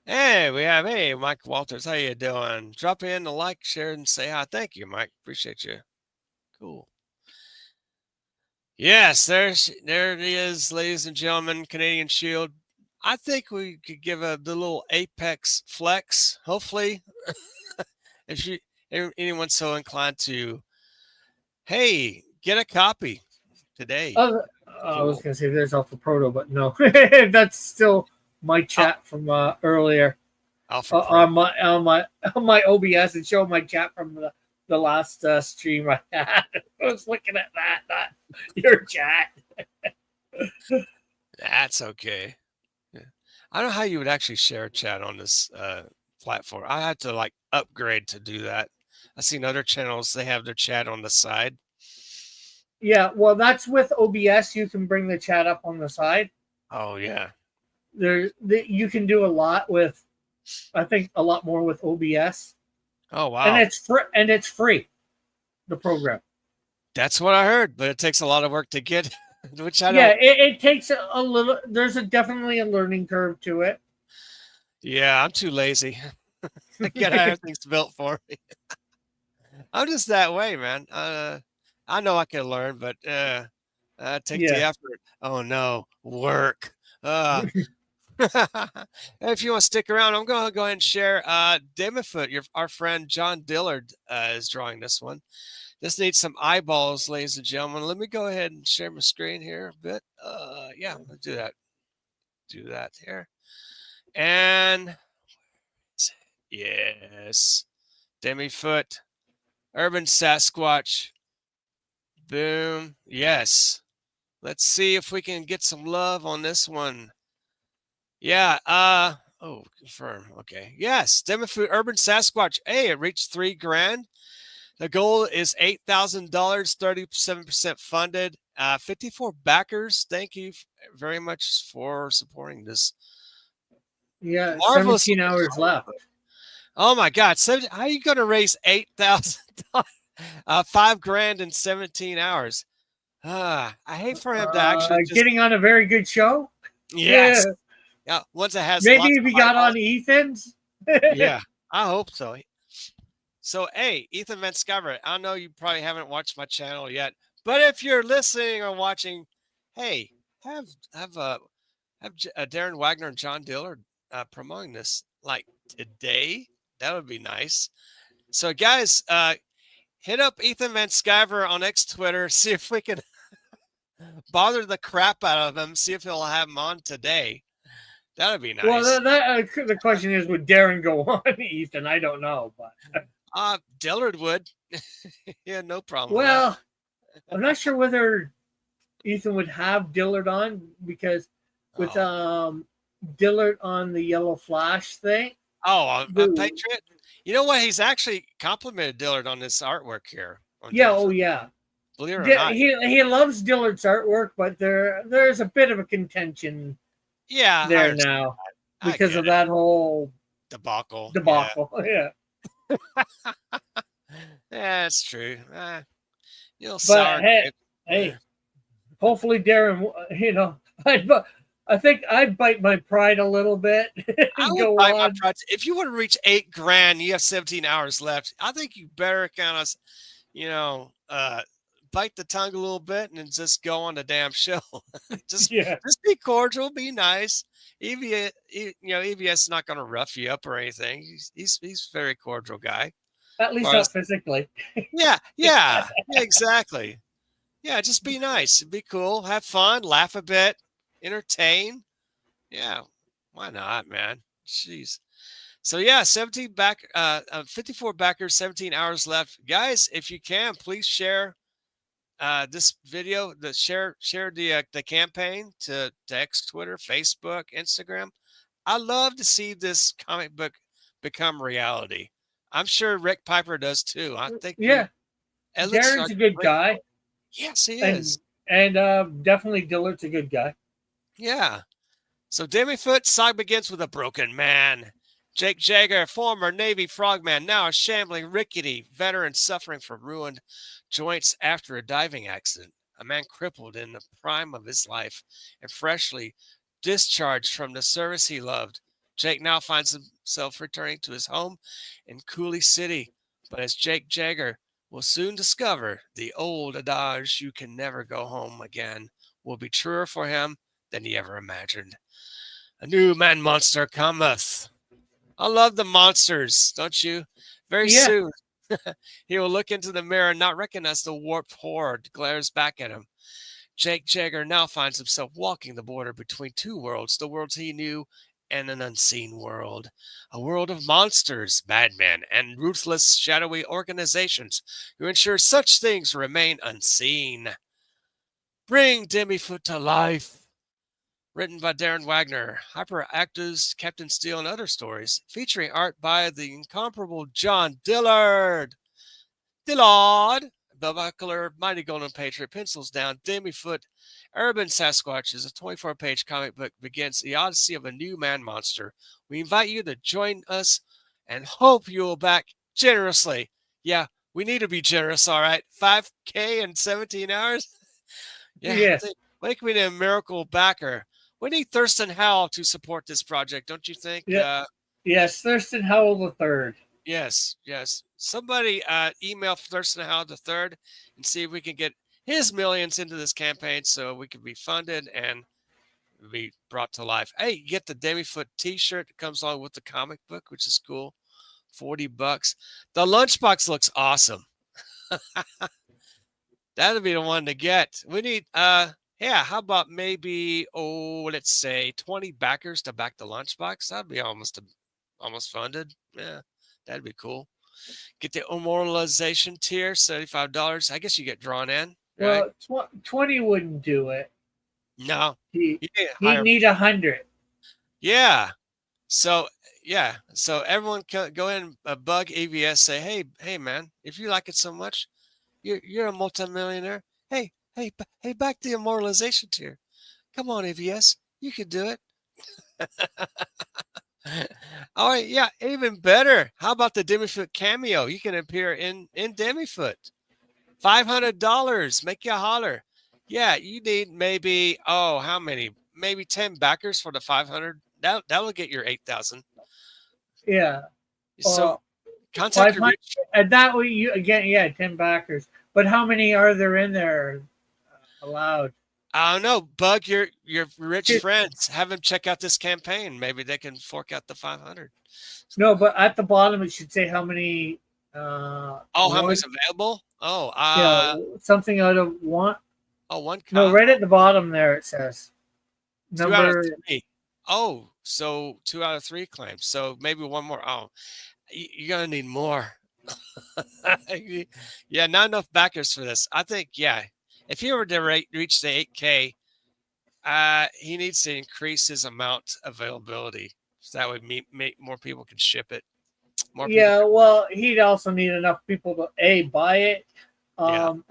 Hey, hey, Mike Walters, how you doing? Drop in to like, share, and say hi. Thank you, Mike. Appreciate you. Cool. Yes, there it is, ladies and gentlemen. Canadian Shield. I think we could give the little apex flex. Hopefully, if anyone's so inclined to, hey, get a copy today. I was gonna say there's Alpha Proto, but no, that's still my chat from earlier. Alpha Pro. on my OBS, and show my chat from the last stream I had. I was looking at that, not your chat. That's okay. Yeah. I don't know how you would actually share a chat on this platform. I had to like upgrade to do that. I've seen other channels, they have their chat on the side. Yeah, well, that's with OBS. You can bring the chat up on the side. Oh yeah. You can do a lot with, I think, a lot more with OBS. Oh wow. And it's free, the program. That's what I heard, but it takes a lot of work to get, which I don't. Yeah, it takes a little. There's definitely a learning curve to it. Yeah, I'm too lazy. I gotta have things built for me. I'm just that way, man. I know I can learn, but take the effort. Oh no, work. If you want to stick around, I'm going to go ahead and share. Damafoot, our friend John Dillard is drawing this one. This needs some eyeballs, ladies and gentlemen. Let me go ahead and share my screen here a bit. Yeah, let's do that. Do that here. And yes, Demifoot, Urban Sasquatch. Boom. Yes. Let's see if we can get some love on this one. Yeah. Oh, confirm. Okay. Yes. Demifoot, Urban Sasquatch. Hey, it reached $3,000. The goal is $8,000, 37% funded, 54 backers. Thank you very much for supporting this. Yeah, Marvelous 17 hours left. Oh my God! So how are you going to raise $8,000, $5,000 in 17 hours? I hate for him to actually getting on a very good show. Yes. Yeah. Once it has maybe if he got on Ethan's. Yeah, I hope so. So, hey, Ethan Van Skyver, I know you probably haven't watched my channel yet, but if you're listening or watching, hey, have Darren Wagner and John Dillard promoting this like today. That would be nice. So, guys, hit up Ethan Van Skyver on X Twitter. See if we can bother the crap out of him. See if he'll have him on today. That would be nice. Well, the question is, would Darren go on, Ethan? I don't know, but Dillard would. Yeah, no problem. Well, I'm not sure whether Ethan would have Dillard on, because with Dillard on the Yellow Flash thing. Oh, Patriot. You know what? He's actually complimented Dillard on this artwork here. Yeah. Oh, yeah. Believe it or not, he loves Dillard's artwork, but there's a bit of a contention. Yeah, there now because of that whole debacle. Yeah. Yeah, it's true. But hey, hopefully Darren, I think I'd bite my pride a little bit I and would go buy my on. project. If you want to reach 8 grand, you have 17 hours left. I think you better kind of, you know, bite the tongue a little bit and then just go on the damn show. just, Yeah, just be cordial, be nice. EVS, EVS is not going to rough you up or anything. He's a very cordial guy. at least Or not physically. yeah, exactly. Yeah, just be nice, be cool, have fun, laugh a bit, entertain. Yeah, why not, man? Jeez. So yeah, 54 backers, 17 hours left. Guys, if you can, please share this video. Share the campaign to X, Twitter, Facebook, Instagram. I love to see this comic book become reality. I'm sure Rick Piper does too. I think Yeah, it looks Darren's like a a good great guy, book. Yes, he and is. definitely Dillard's a good guy. Yeah. So Demifoot saga begins with a broken man. Jake Jagger, former Navy frogman, now a shambling, rickety veteran suffering from ruined joints after a diving accident. A man crippled in the prime of his life and freshly discharged from the service he loved. Jake now finds himself returning to his home in Cooley City. But as Jake Jagger will soon discover, the old adage, "you can never go home again," will be truer for him than he ever imagined. A new man monster cometh. I love the monsters, don't you? Very Yeah, soon, he will look into the mirror and not recognize the warped horde glares back at him. Jake Jagger now finds himself walking the border between two worlds, the worlds he knew and an unseen world. A world of monsters, madmen, and ruthless, shadowy organizations who ensure such things remain unseen. Bring Demifoot to life. Written by Darren Wagner, Hyperactive's Captain Steel and other stories, featuring art by the incomparable John Dillard. Dillard! Binocular, Mighty Golden Patriot, pencils down, Demifoot, Urban Sasquatch is a 24-page comic book begins the odyssey of a new man monster. We invite you to join us and hope you will back generously. Yeah, we need to be generous, all right. 5K in 17 hours? Yeah, yeah, make me a miracle backer. We need Thurston Howell to support this project, don't you think? yeah. Yes, Thurston Howell the third. Yes. Somebody email Thurston Howell the third and see if we can get his millions into this campaign so we can be funded and be brought to life. Hey, you get the Demifoot T-shirt that comes along with the comic book, which is cool. $40. The lunchbox looks awesome. That'll be the one to get. We need how about maybe let's say 20 backers to back the lunchbox? That'd be almost funded. Yeah, that'd be cool. Get the immortalization tier, $75. I guess you get drawn in, right? Well, 20 wouldn't do it. No. He You need he'd higher. need 100. Yeah. So everyone go in and bug AVS, say, hey man, if you like it so much, you're a multimillionaire. Hey, back the immortalization tier. Come on, AVS, you can do it. All right, yeah, even better. How about the Demifoot cameo? You can appear in Demifoot. $500. Make you holler. Yeah, you need maybe how many? Maybe 10 backers for the 500. That will get your 8,000. Yeah. So contact your 500, and that way you again, 10 backers. But how many are there in there allowed? I don't know. Bug your rich friends. Have them check out this campaign. Maybe they can fork out the 500. No, but at the bottom it should say how many. How many's available? Something out of one. One. No, right at the bottom there it says number 2 out of 3. So 2 out of 3 claims. So maybe one more. You're gonna need more. Yeah, not enough backers for this. I think if he were to reach the 8K, he needs to increase his amount availability so that way more people can ship it. Well, he'd also need enough people to buy it. And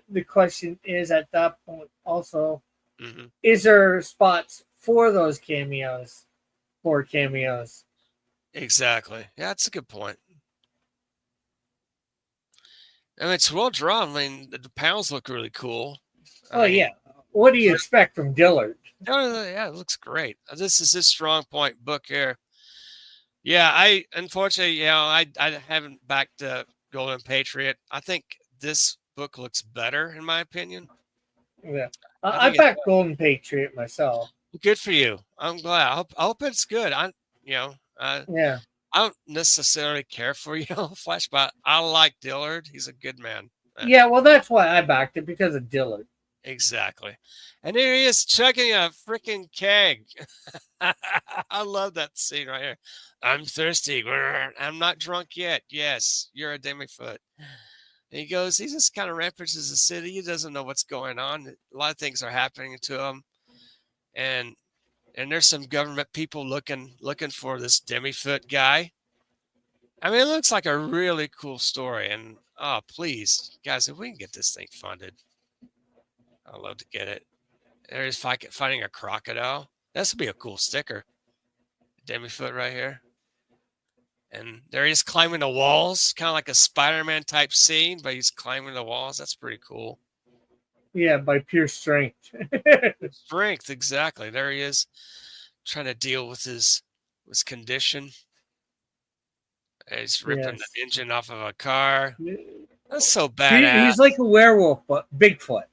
the question is at that point also, is there spots for those cameos? For cameos. Exactly. Yeah, that's a good point. I mean, it's well drawn. I mean, the panels look really cool. Yeah. what do you expect from Dillard? Oh, yeah, it looks great. This is his strong point book here. Yeah, I unfortunately, I haven't backed the Golden Patriot. I think this book looks better, in my opinion. Yeah, I I think backed Golden Patriot myself. good for you. I'm glad. I hope it's good. Yeah, I don't necessarily care for Yellow Flash, but I like Dillard. He's a good man. yeah. Well, that's why I backed it, because of Dillard. Exactly. And here he is chugging a freaking keg. I love that scene right here. I'm thirsty. I'm not drunk yet. Yes, you're a demi-foot. And he goes, he just kind of rampages the city. He doesn't know what's going on. A lot of things are happening to him. And there's some government people looking for this demi-foot guy. I mean, it looks like a really cool story. And oh, please, guys, if we can get this thing funded, I'd love to get it. There's fighting a crocodile. This would be a cool sticker. Demi-foot right here. And there he is climbing the walls, kind of like a Spider-Man type scene, but he's climbing the walls. That's pretty cool. Yeah, by pure strength. Strength, exactly. There he is, trying to deal with his condition. He's ripping the engine off of a car. That's so badass. He's like a werewolf, but Bigfoot.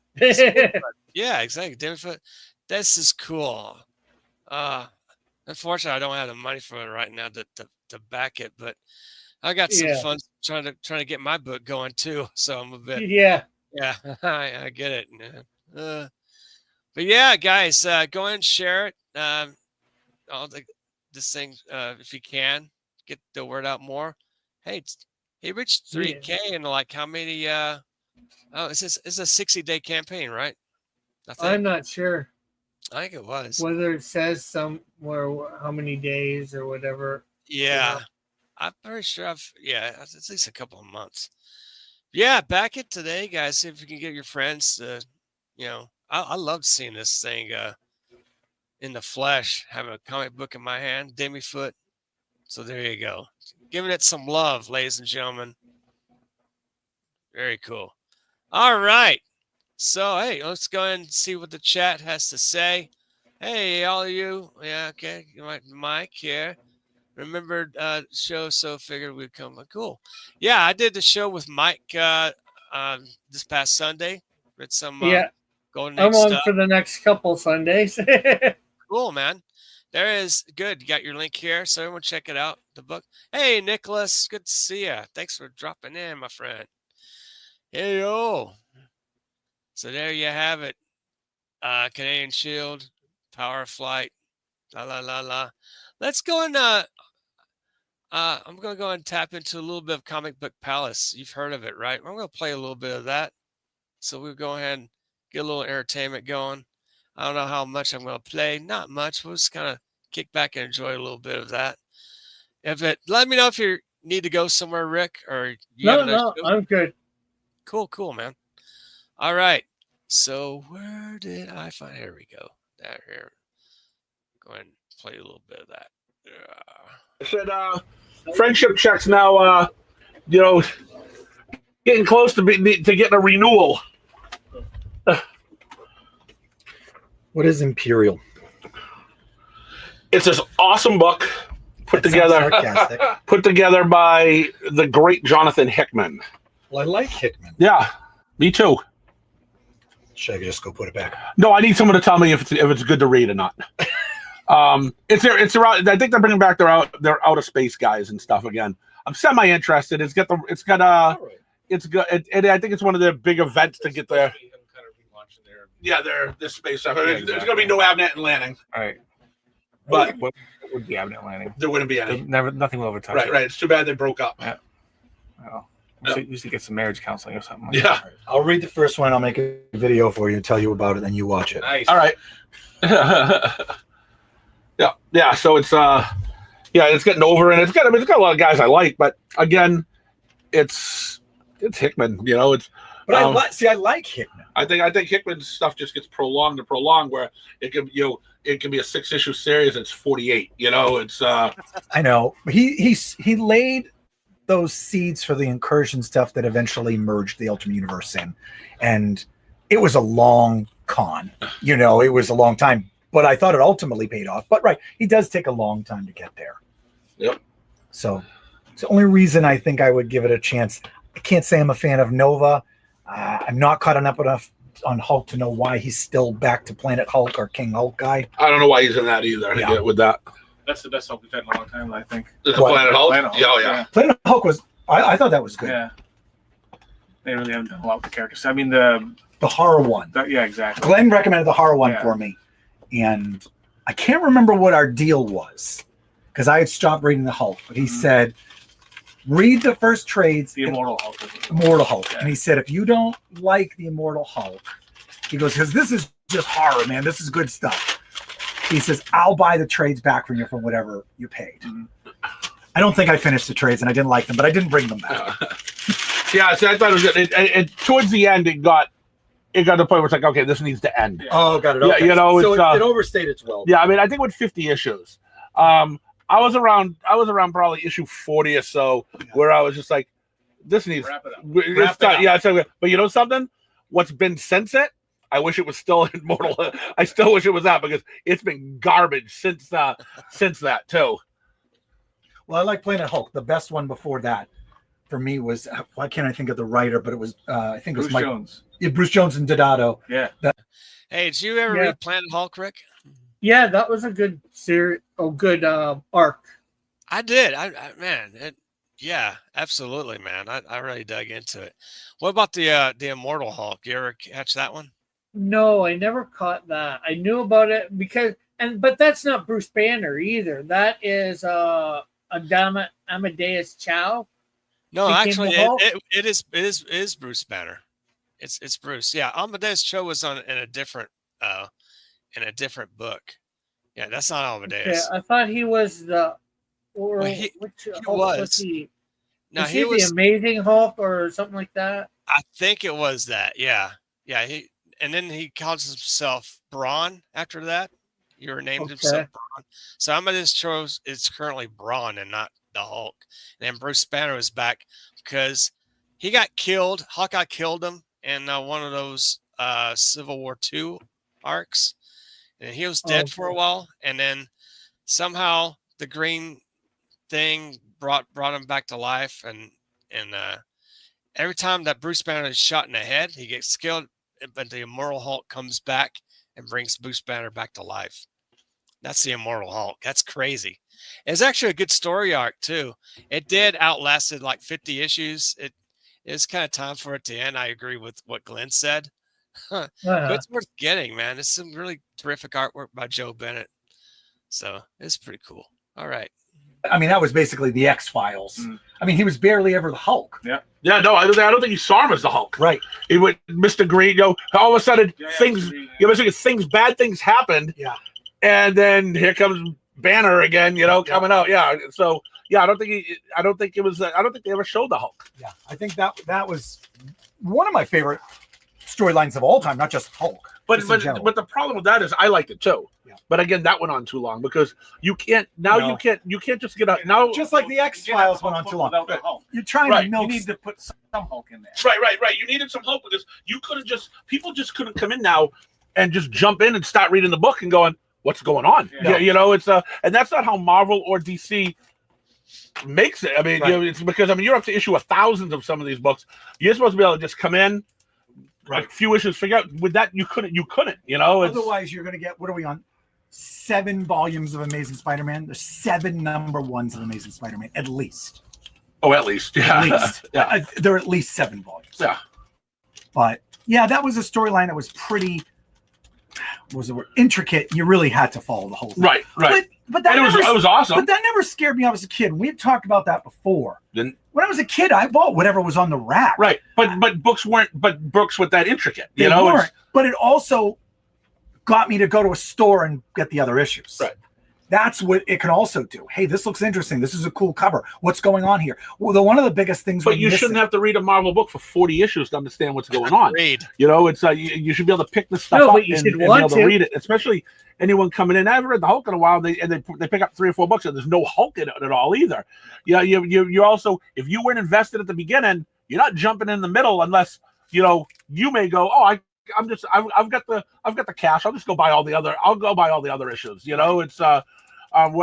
Yeah, exactly. Demi-foot. This is cool. Unfortunately, I don't have the money for it right now to back it, but I got some fun trying to get my book going too. So I'm a bit yeah. I get it. But yeah, guys, go ahead and share it. This thing, if you can, get the word out more. Hey, he reached 3K in like how many? It's a 60-day campaign, right? I'm not sure. I think it was. Whether it says somewhere how many days or whatever. Yeah. I'm pretty sure it's at least a couple of months. Yeah, back it today, guys. See if you can get your friends to, I loved seeing this thing in the flesh, having a comic book in my hand, Demi-foot. So there you go. Giving it some love, ladies and gentlemen. Very cool. All right. So, hey, let's go ahead and see what the chat has to say. Hey, all of you. Yeah, okay. Mike here. Remembered show, so figured we'd come. Cool. Yeah, I did the show with Mike this past Sunday. Read some Golden Age I'm on stuff. for the next couple Sundays. Cool, man. There is good. You got your link here, so everyone check it out. The book. Hey, Nicholas, good to see you. Thanks for dropping in, my friend. Hey, yo. So there you have it. Canadian Shield, Power of Flight, la la la la. Let's go and I'm going to go and tap into a little bit of Comic Book Palace. You've heard of it, right? I'm going to play a little bit of that. So we'll go ahead and get a little entertainment going. I don't know how much I'm going to play. Not much. We'll just kind of kick back and enjoy a little bit of that. Let me know if you need to go somewhere, Rick, or No, I'm good. Cool, man. All right. So where did I find? Here we go. That here. Go ahead and play a little bit of that. I said, friendship checks now, getting close to getting a renewal. What is Imperial? It's this awesome book put together by the great Jonathan Hickman. Well, I like Hickman. Yeah, me too. Should I just go put it back? No, I need someone to tell me if it's good to read or not. It's around. I think they're bringing back their outer space guys and stuff again. I'm semi-interested. It's good. I think it's one of their big events to get there. Their space stuff. There's going to be no Abnett and Landing. All right. But what would be Abnett Landing? There wouldn't be any. Nothing will ever touch it. Right. It's too bad they broke up. Yeah. Well, you should get some marriage counseling or something. Yeah. I'll read the first one. I'll make a video for you and tell you about it, and you watch it. Nice. All right. Yeah. So it's it's getting over, and it's got a lot of guys I like, but again, it's Hickman. But I like Hickman. I think Hickman's stuff just gets prolonged, where it can be a 6-issue series. It's 48. It's. I know he laid those seeds for the incursion stuff that eventually merged the Ultimate Universe in, and it was a long con. You know, it was a long time, but I thought it ultimately paid off. But right, he does take a long time to get there. Yep. So it's the only reason I think I would give it a chance. I can't say I'm a fan of Nova. I'm not caught up enough on Hulk to know why he's still back to Planet Hulk or King Hulk guy. I don't know why he's in that either. I get with that. That's the best Hulk we've had in a long time, I think. The Planet Hulk? Planet Hulk. Yeah, oh, yeah. Planet Hulk was, I thought that was good. Yeah. They really haven't done a lot with the characters. I mean, the horror one. Yeah, exactly. Glenn recommended the horror one for me. And I can't remember what our deal was because I had stopped reading the Hulk. But he said, read the first trades. The Immortal Hulk. Immortal Hulk. Yeah. And he said, if you don't like the Immortal Hulk, he goes, because this is just horror, man. This is good stuff. He says, I'll buy the trades back from you for whatever you paid. I don't think I finished the trades and I didn't like them, but I didn't bring them back. Yeah, so I thought it was good. It towards the end, it got to the point where it's like, okay, this needs to end. Yeah. Oh, got it. Okay. Yeah, you know, so it overstayed its welcome. Yeah, I mean, I think with 50 issues, I was around probably issue 40 or so, where I was just like, this needs wrap it up. Wrap it up. Yeah, it's like, but you know something? What's been since it? I wish it was still Immortal. I still wish it was that because it's been garbage since that too. Well, I like Planet Hulk. The best one before that for me was, why can't I think of the writer? But it was I think it was Bruce Jones. Yeah, Bruce Jones and Deodato. Yeah. Hey, did you ever read Planet Hulk, Rick? Yeah, that was a good series. Oh, good arc. I did. Yeah, absolutely, man. I really dug into it. What about the Immortal Hulk? You ever catch that one? No, I never caught that. I knew about it but that's not Bruce Banner either. That is Amadeus Chow. No, actually, it is Bruce Banner. It's Bruce. Yeah, Amadeus Cho was in a different book. Yeah, that's not Amadeus. Okay, I thought he was the. Or he Hulk was. He? No, he was the Amazing Hulk or something like that. I think it was that. Yeah. And then he calls himself Brawn after that. He renamed himself Brawn. So Amadeus Cho is currently Brawn and not the Hulk. And then Bruce Banner is back because he got killed. Hawkeye killed him in one of those Civil War II arcs. And he was dead for a while. And then somehow the green thing brought him back to life. And every time that Bruce Banner is shot in the head, he gets killed. But the Immortal Hulk comes back and brings Bruce Banner back to life. That's the Immortal Hulk. That's crazy. It's actually a good story arc too. It did outlasted like 50 issues. It's kind of time for it to end. I agree with what Glenn said. But it's worth getting, man. It's some really terrific artwork by Joe Bennett. So it's pretty cool. All right. I mean, that was basically the X-Files. I mean, he was barely ever the Hulk. Yeah. Yeah, no, I don't think you saw him as the Hulk. Right. He went Mr. Green, all of a sudden bad things happened. Yeah. And then here comes Banner again, coming out. Yeah. So yeah, I don't think they ever showed the Hulk. Yeah. I think that was one of my favorite storylines of all time, not just Hulk. But the problem with that is I liked it too. Yeah. But again, that went on too long because you can't just get out now. Just like the X-Files went on too long. You're trying to milk. You need to put some Hulk in there. Right. You needed some Hulk because people just couldn't come in now and just jump in and start reading the book and going, what's going on? Yeah. It's and that's not how Marvel or DC makes it. I mean, it's because you're up to issue 1,000 of some of these books. You're supposed to be able to just come in. Right. A few issues figure out with that you couldn't, Otherwise you're gonna get, what are we on? 7 volumes of Amazing Spider-Man. There's 7 number ones of Amazing Spider-Man, at least. Oh, at least. Yeah. At least. Yeah. There are at least 7 volumes. Yeah. But yeah, that was a storyline that was pretty intricate. You really had to follow the whole thing. Right. But that was awesome. But that never scared me out as a kid. We've talked about that before. When I was a kid, I bought whatever was on the rack. Right. But books weren't with that intricate. They weren't. But it also got me to go to a store and get the other issues. Right. That's what it can also do. Hey, this looks interesting. This is a cool cover. What's going on here? Well, one of the biggest things. But you shouldn't have to read a Marvel book for 40 issues to understand what's going on. Read. It's you should be able to pick this stuff up and be able to read it. Especially anyone coming in. I haven't read the Hulk in a while. They pick up 3 or 4 books and there's no Hulk in it at all either. Yeah, you also, if you weren't invested at the beginning, you're not jumping in the middle unless you may go, oh, I've got the cash. I'll just go buy all the other. I'll go buy all the other issues. You know, it's where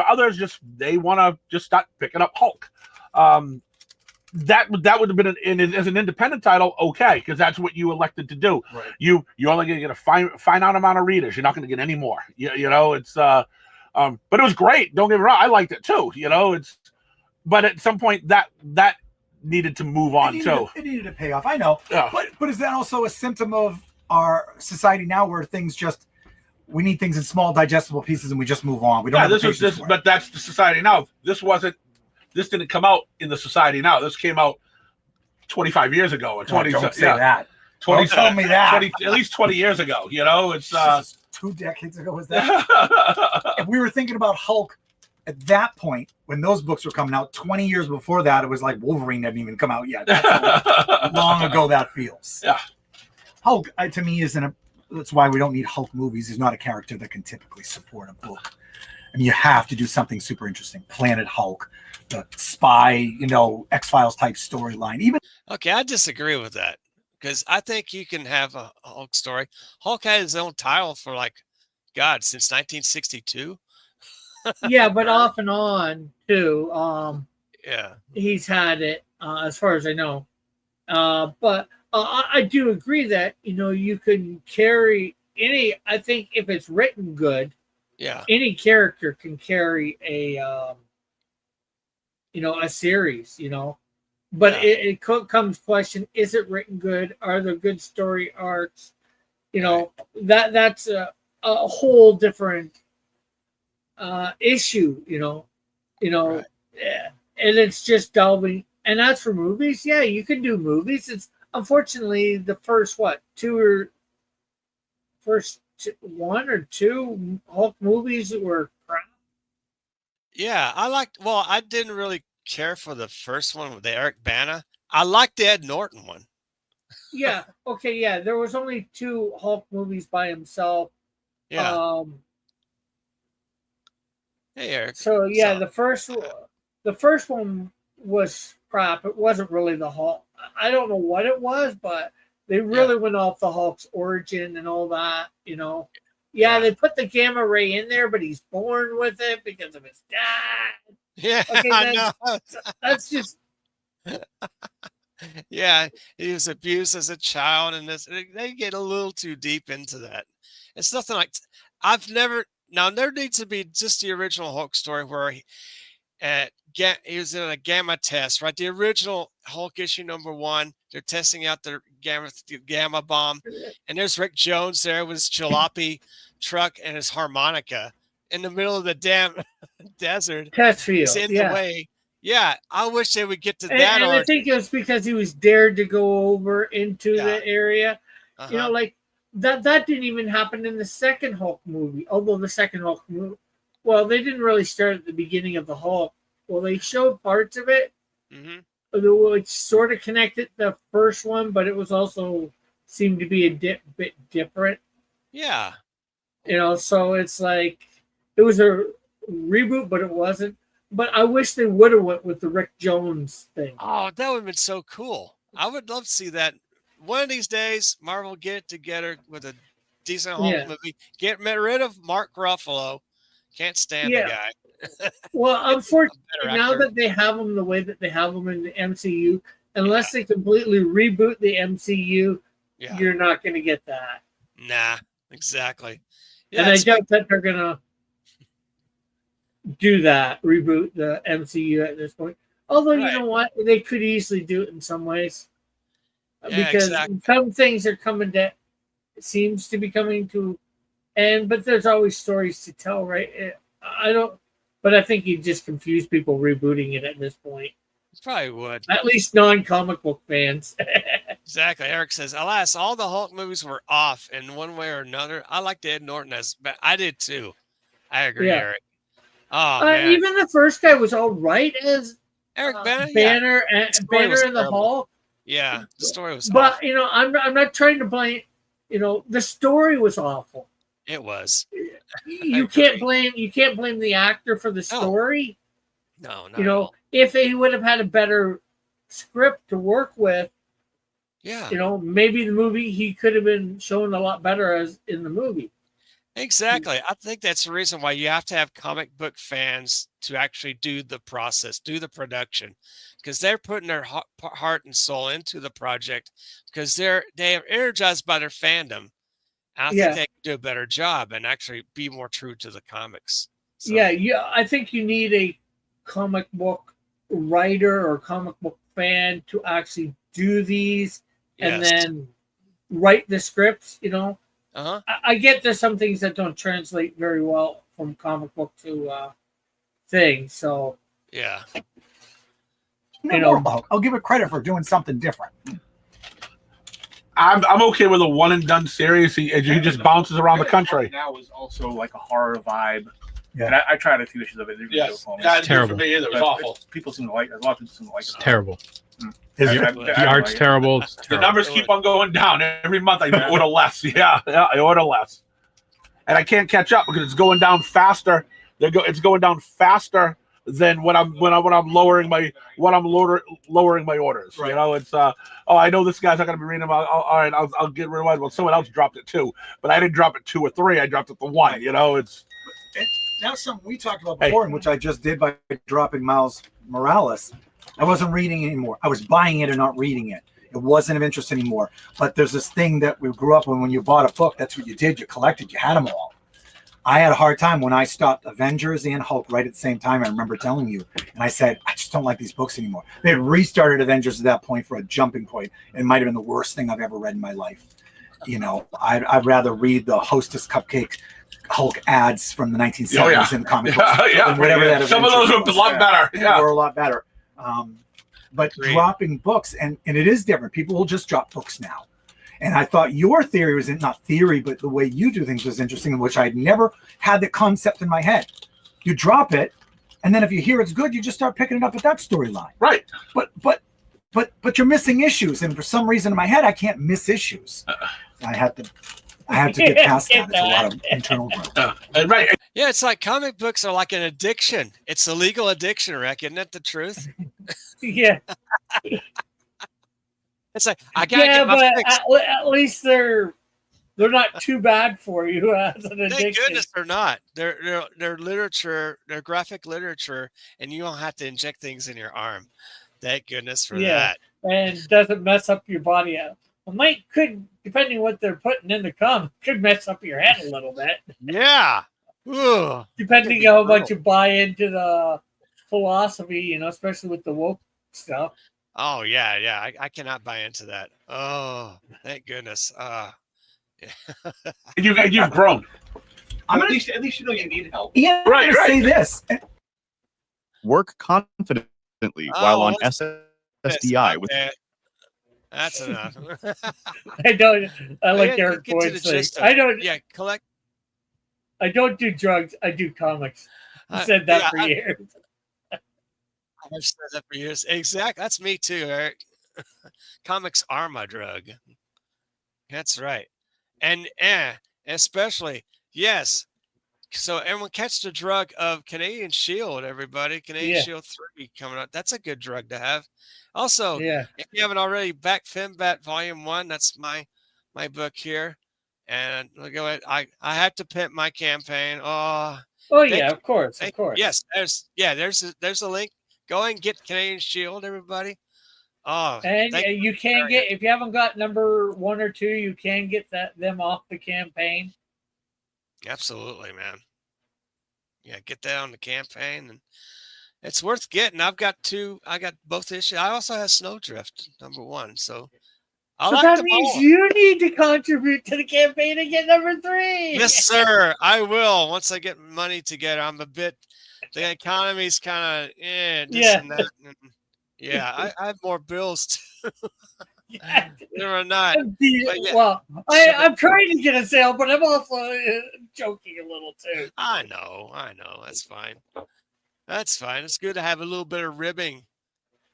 others they want to just start picking up Hulk. That would have been as an independent title, okay, because that's what you elected to do. Right. You're only going to get a finite amount of readers. You're not going to get any more. You know, it's but it was great. Don't get me wrong, I liked it too. You know, but at some point that needed to move on too. It needed to pay off. I know, Yeah. but is that also a symptom of our society now, where things we need things in small digestible pieces and we just move on? We don't. Yeah, but that's the society now. This didn't come out in the society now. This came out 25 years ago. Or 20, don't say that. 20, Don't tell me that. 20, at least 20 years ago. You know, it's 2 decades ago. Was that? If we were thinking about Hulk at that point, when those books were coming out, 20 years before that, it was like Wolverine hadn't even come out yet. That's how long ago that feels. Yeah. Hulk, to me, that's why we don't need Hulk movies. He's not a character that can typically support a book. I mean, you have to do something super interesting. Planet Hulk, the spy, X-Files type storyline. Even Okay, I disagree with that because I think you can have a Hulk story. Hulk had his own title for since 1962. Yeah, but off and on too. Yeah. He's had it as far as I know. But I do agree that you can carry any. I think if it's written good, any character can carry a series. But it comes question: is it written good? Are there good story arcs? That's a whole different issue. Right. And it's just delving. And as for movies, yeah, you can do movies. It's unfortunately the first one or two Hulk movies were crap. Yeah, I didn't really care for the first one with the Eric Bana. I liked the Ed Norton one. Yeah. Okay. Yeah. There was only 2 Hulk movies by himself. Yeah. Hey, Eric. So yeah, the first one was crap. It wasn't really the Hulk. I don't know what it was, but they really went off the Hulk's origin and all that. Yeah, they put the gamma ray in there, but he's born with it because of his dad. Yeah, Okay, I know. That's just. Yeah, he was abused as a child, and they get a little too deep into that. It's nothing like there needs to be just the original Hulk story where he was in a gamma test, right? The original Hulk issue #1, they're testing out the gamma bomb, and there's Rick Jones there with his jalopy truck and his harmonica in the middle of the damn desert. Test field. It's in the way. Yeah, I wish they would get to that. And I think it was because he was dared to go over into the area. That didn't even happen in the second Hulk movie. Although the second Hulk movie, well, they didn't really start at the beginning of the Hulk. Well, they showed parts of it, which sort of connected the first one, but it was also seemed to be a bit different. Yeah. So it's like it was a reboot, but it wasn't. But I wish they would have went with the Rick Jones thing. Oh, that would have been so cool. I would love to see that. One of these days, Marvel get it together with a decent Hulk movie. Get rid of Mark Ruffalo. Can't stand the guy. Well, unfortunately, now that they have them the way that they have them in the MCU, unless they completely reboot the MCU, you're not going to get that. Nah, exactly. Yeah, and I doubt that they're going to do that, reboot the MCU at this point. Although, you know what? They could easily do it in some ways. Because some things are seems to be coming to end, but there's always stories to tell, right? But I think you just confuse people rebooting it at this point. It probably would. At least non-comic book fans. Exactly. Eric says, alas, all the Hulk movies were off in one way or another. I liked Ed Norton but I did too. I agree, Eric. Oh, man. Even the first guy was all right as Eric Banner. Banner and the Hulk. Yeah, the story was But awful. I'm not trying to blame, the story was awful. It was. You can't blame the actor for the story. No. If he would have had a better script to work with, Yeah. Maybe the movie he could have been shown a lot better as in the movie. Exactly. I think that's the reason why you have to have comic book fans to actually do the process, do the production, because they're putting their heart and soul into the project because they are energized by their fandom. And I think Yeah. they can do a better job and actually be more true to the comics. So, Yeah. I think you need a comic book writer or comic book fan to actually do these and yes. then write the scripts. Uh-huh. I get there's some things that don't translate very well from comic book to thing. So Yeah. I'll give it credit for doing something different. I'm okay with a one and done series. He just bounces around the country. Now is also like a horror vibe. Yeah. And I tried a few issues of it. Yes, It's terrible. For me either. It was awful. People seem to like it. A lot of people seem to like it. It's terrible. Is it? The art's terrible. It's The terrible. numbers keep on going down every month. I order less. Yeah, I order less, and I can't catch up because it's going down faster. It's going down faster than when I'm lowering my orders. Right. It's I know this guy's not going to be reading them. All right, I'll get rid of it. Well, someone else dropped it too, but I didn't drop it 2 or 3. I dropped it to 1. That's something we talked about before, and which I just did by dropping Miles Morales. I wasn't reading it anymore. I was buying it and not reading it. It wasn't of interest anymore. But there's this thing that we grew up when you bought a book, that's what you did. You collected. You had them all. I had a hard time when I stopped Avengers and Hulk right at the same time. I remember telling you, and I said, I just don't like these books anymore. They had restarted Avengers at that point for a jumping point. It might have been the worst thing I've ever read in my life. I'd rather read the Hostess Cupcake Hulk ads from the 1970s in the comic books. Whatever that. Some of those were a lot better. Yeah, were a lot better. But Great. dropping books, and it is different. People will just drop books now. And I thought your theory was not theory, but the way you do things was interesting, which I'd never had the concept in my head. You drop it, and then if you hear it's good, you just start picking it up at that storyline. Right. But you're missing issues, and for some reason in my head, I can't miss issues. I had to get past that. It's a lot of internal growth. Right. Yeah, it's like comic books are like an addiction. It's a legal addiction, Rick. Isn't that the truth? Yeah. It's like I gotta get my fix. At least they're not too bad for you as an addiction. Thank goodness they're not. They're literature, they're graphic literature, and you don't have to inject things in your arm. Thank goodness for that. And doesn't mess up your body up. Could, depending what they're putting in the comic, could mess up your head a little bit. Yeah. Ooh. Depending on how much you buy into the philosophy, especially with the woke stuff. Oh yeah. I cannot buy into that. Oh, thank goodness. Yeah. You've grown. At least you know you need help. Yeah, Right. say this. Work confidently while on SSDI with That's enough. I like Yeah, Eric get to the Boyd's thing. gist of it. Yeah, collect. I don't do drugs. I do comics. I said that for years. I've said that for years. Exactly. That's me too, Eric. Comics are my drug. That's right. And especially, yes. So everyone catch the drug of Canadian Shield, everybody. Canadian Shield 3 coming up. That's a good drug to have. Also, if you haven't already, back Fembat Volume 1, that's my book here. And look at it. I had to pimp my campaign. Oh yeah, of course. Yes, there's a link. Go and get Canadian Shield, everybody. Oh, and you can get, if you haven't got number 1 or 2, you can get them off the campaign. Absolutely, man. Yeah, get that on the campaign, and it's worth getting. I got both issues. I also have Snowdrift number 1, so that means you need to contribute to the campaign and get number 3. Yes, sir. I will once I get money together. The economy's kind of this and that. Yeah, I have more bills too. Never not. Well, I'm trying to get a sale, but I'm also joking a little too. I know. That's fine. It's good to have a little bit of ribbing,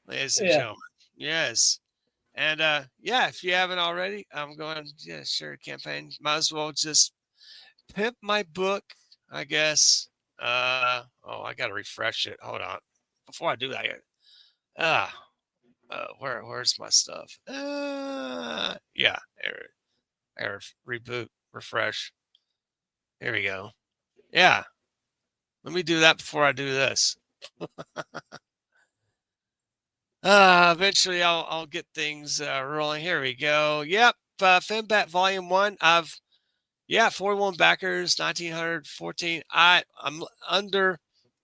ladies and gentlemen. Yes. And if you haven't already, I'm going, sure, campaign. Might as well just pimp my book, I guess. I got to refresh it. Hold on. Before I do that, where's my stuff? Yeah, error, reboot, refresh. Here we go. Yeah, let me do that before I do this. Eventually I'll get things rolling. Here we go. Yep, Fembat Volume 1. 41 backers, 1914. I'm under.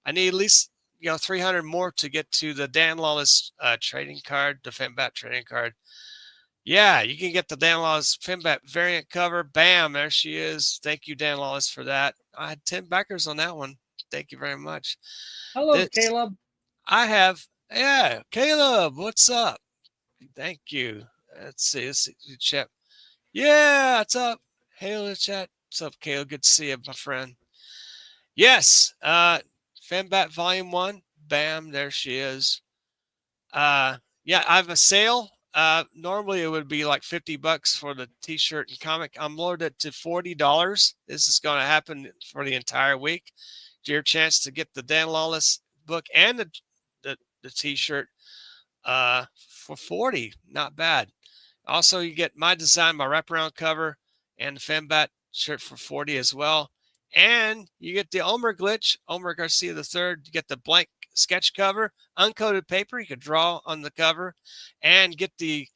I need at least 300 more to get to the Dan Lawless trading card, the Fembat trading card. Yeah, you can get the Dan Lawless Fembat variant cover. Bam, there she is. Thank you, Dan Lawless, for that. I had 10 backers on that one. Thank you very much. Hello, Caleb. I have, yeah, Caleb, what's up? Thank you. Let's see chat. Yeah, what's up? Hey, chat. What's up, Caleb? Good to see you, my friend. Yes, Fembat Volume 1. Bam, there she is. Yeah, I have a sale. Normally it would be like $50 for the t-shirt and comic. I'm lowered it to $40. This is going to happen for the entire week. Your chance to get the Dan Lawless book and the t-shirt for $40. Not bad. Also, you get my design, my wraparound cover, and the Fembat shirt for $40 as well. And you get the Omer glitch, Omer Garcia III. You get the blank sketch cover, uncoated paper. You can draw on the cover, and get the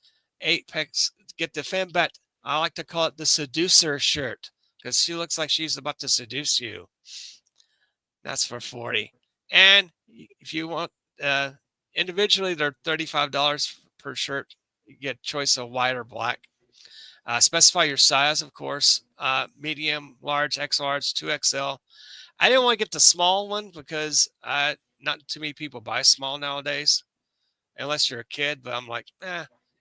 Apex. Get the Fembat. I like to call it the seducer shirt because she looks like she's about to seduce you. That's for $40. And if you want individually, they're $35 per shirt. You get choice of white or black. Specify your size, of course. Medium, large, X large, 2XL. I didn't want to get the small one because not too many people buy small nowadays, unless you're a kid. But I'm like,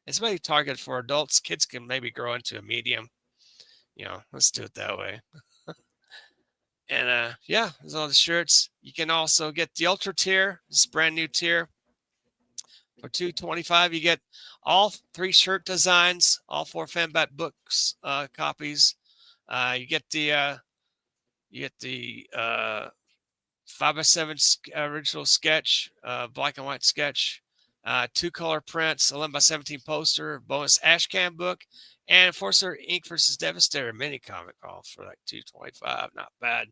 it's maybe targeted for adults. Kids can maybe grow into a medium. Let's do it that way. And yeah, there's all the shirts. You can also get the Ultra tier. This brand new tier. For $225, you get all 3 shirt designs, all 4 Fembat books copies. You get the 5x7 original sketch, black and white sketch, 2 color prints, 11x17 poster, bonus Ashcan book, and Enforcer Inc. versus Devastator mini comic, all for like $225. Not bad.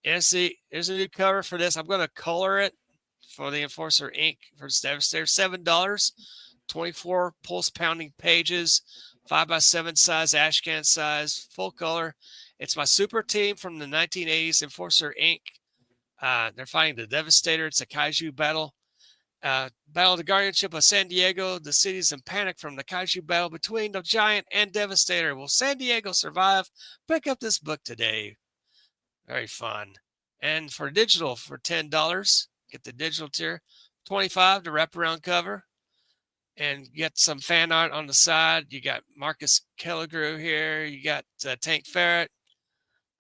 And see, there's a new cover for this. I'm going to color it for the Enforcer Inc. versus Devastator. $7. 24 pulse pounding pages, 5x7 size, Ashcan size, full color. It's my super team from the 1980s, Enforcer Inc. They're fighting the Devastator. It's a kaiju battle. Battle of the Guardianship of San Diego. The city's in panic from the kaiju battle between the Giant and Devastator. Will San Diego survive? Pick up this book today. Very fun. And for digital, for $10, get the digital tier. $25 to wrap around cover. And get some fan art on the side. You got Marcus Kelligrew here. You got Tank Ferret.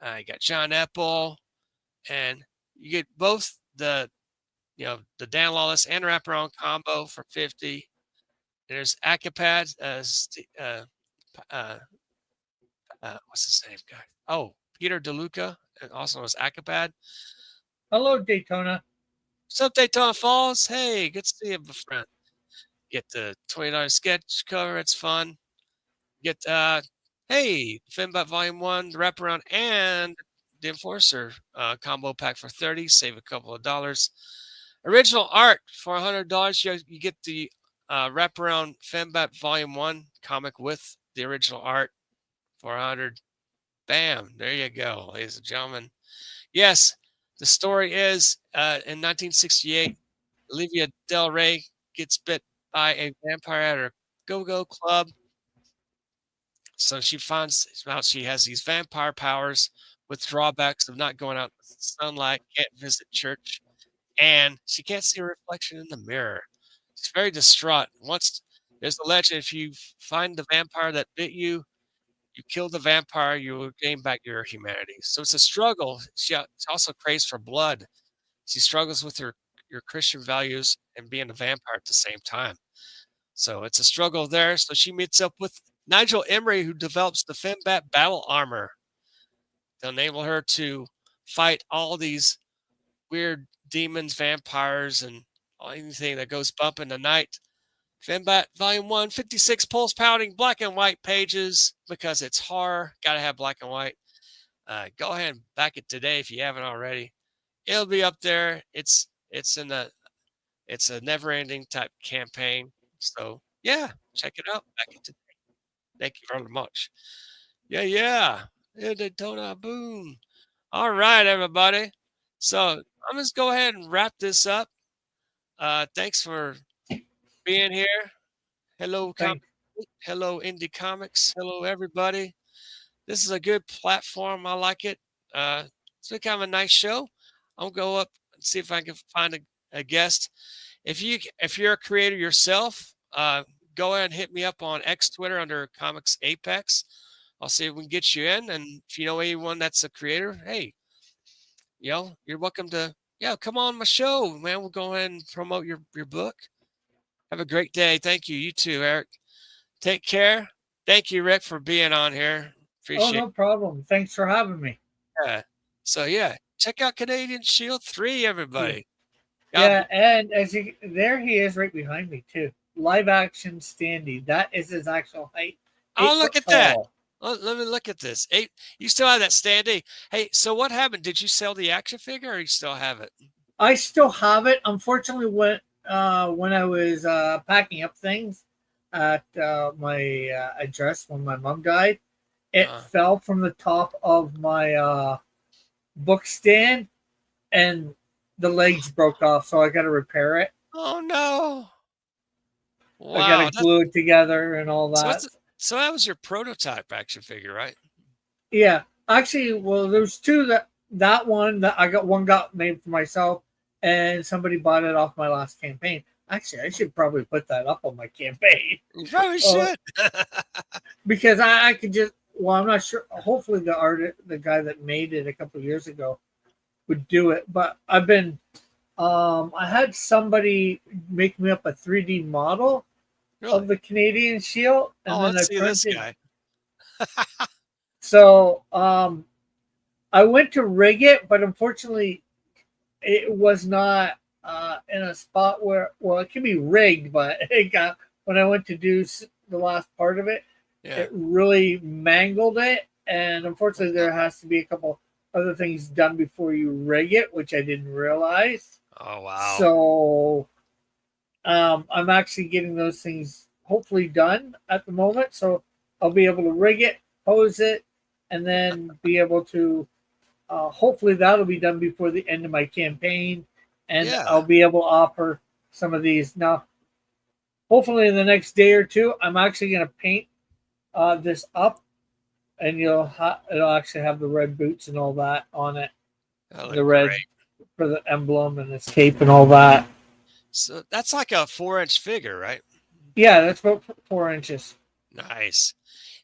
You got John Epple. And you get both the Dan Lawless and wraparound combo for $50. There's Acapad. What's his name, guy? Oh, Peter DeLuca, also known as Acapad. Hello, Daytona. What's up, Daytona Falls? Hey, good to see you, my friend. Get the $20 sketch cover. It's fun. Get hey, Fembat Volume 1, the wraparound, and the Enforcer combo pack for $30. Save a couple of dollars. Original art for $100. You get the wraparound Fembat Volume 1 comic with the original art for $100. Bam! There you go, ladies and gentlemen. Yes, the story is in 1968, Olivia Del Rey gets bit by a vampire at her go-go club. So she finds out she has these vampire powers with drawbacks of not going out in the sunlight, can't visit church, and she can't see a reflection in the mirror. She's very distraught. Once there's a legend, if you find the vampire that bit you, you kill the vampire, you will gain back your humanity. So it's a struggle. She also craves for blood. She struggles with your Christian values and being a vampire at the same time. So it's a struggle there. So she meets up with Nigel Emery, who develops the Fembat battle armor to enable her to fight all these weird demons, vampires, and anything that goes bump in the night. Finbat Volume 1, 56 pulse pounding black and white pages because it's horror. Got to have black and white. Go ahead and back it today if you haven't already. It'll be up there. It's a never-ending type campaign. So yeah, check it out. Back it today. Thank you very much. Yeah, yeah. Daytona, boom. All right, everybody. So I'm just go ahead and wrap this up. Thanks for being here. Hello, Thanks. hello, Indie Comics. Hello, everybody. This is a good platform. I like it. It's been kind of a nice show. I'll go up and see if I can find a guest. If you're a creator yourself, go ahead and hit me up on X Twitter under Comics Apex. I'll see if we can get you in. And if you know anyone that's a creator, hey, you're welcome to come on my show, man. We'll go ahead and promote your book. Have a great day. Thank you. You too, Eric. Take care. Thank you, Rick, for being on here. Appreciate no problem. Thanks for having me. it. So check out Canadian Shield 3, everybody. Yeah, and there he is right behind me too. Live action Standy. That is his actual height. Oh, look at that. Let me look at this. You still have that Standy. Hey, so what happened? Did you sell the action figure or you still have it? I still have it. Unfortunately, when I was packing up things at my address when my mom died, it fell from the top of my book stand and the legs broke off, so I got to repair it. Oh no! Wow, I got to glue it together and all that. So that was your prototype action figure, right? Yeah, actually, well, there's two that one that I got made for myself, and somebody bought it off my last campaign. Actually, I should probably put that up on my campaign. You probably should, because I could just. Well, I'm not sure. Hopefully, the guy that made it a couple of years ago would do it. But I've been, I had somebody make me up a 3D model of the Canadian Shield, and then let's see printed. This guy. So, I went to rig it, but unfortunately, it was not in a spot where. Well, it can be rigged, but it got when I went to do the last part of it. Yeah. It really mangled it, and unfortunately, there has to be a couple other things done before you rig it, which I didn't realize. Oh wow! So, I'm actually getting those things hopefully done at the moment, so I'll be able to rig it, pose it, and then be able to. Hopefully, that'll be done before the end of my campaign, and I'll be able to offer some of these now. Hopefully, in the next day or two, I'm actually going to paint this up, and it'll actually have the red boots and all that on it. The red for the emblem and this cape and all that. So that's like a 4-inch figure, right? Yeah, that's about 4 inches. Nice.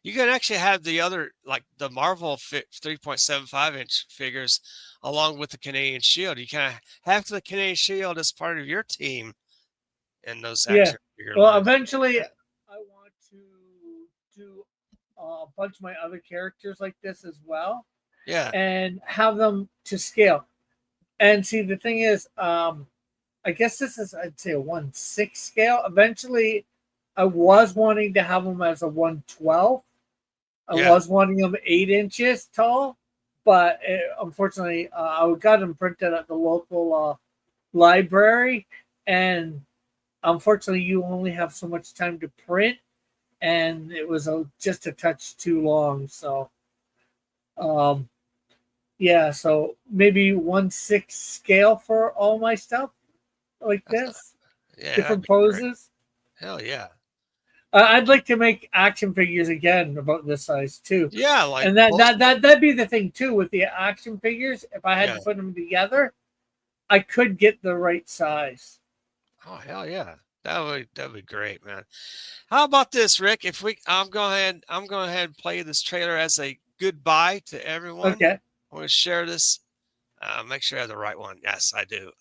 You can actually have the other, like the Marvel 3.75-inch figures, along with the Canadian Shield. You kind of have the Canadian Shield as part of your team in those action figure Well, lines. eventually, I want to do a bunch of my other characters like this as well. Yeah. And have them to scale. And see, the thing is, I guess this is, I'd say, a 1/6 scale. Eventually, I was wanting to have them as a 1/12. I was wanting them 8 inches tall, but unfortunately, I got them printed at the local library, and unfortunately, you only have so much time to print, and it was just a touch too long. So, so maybe 1/6 scale for all my stuff like this. Different poses. Great. Hell yeah. I'd like to make action figures again about this size too. Yeah, like, and that'd be the thing too with the action figures. If I had to put them together, I could get the right size. Oh hell yeah, that'd be great, man. How about this, Rick? I'm going ahead and play this trailer as a goodbye to everyone. Okay. I want to share this. Make sure I have the right one. Yes, I do.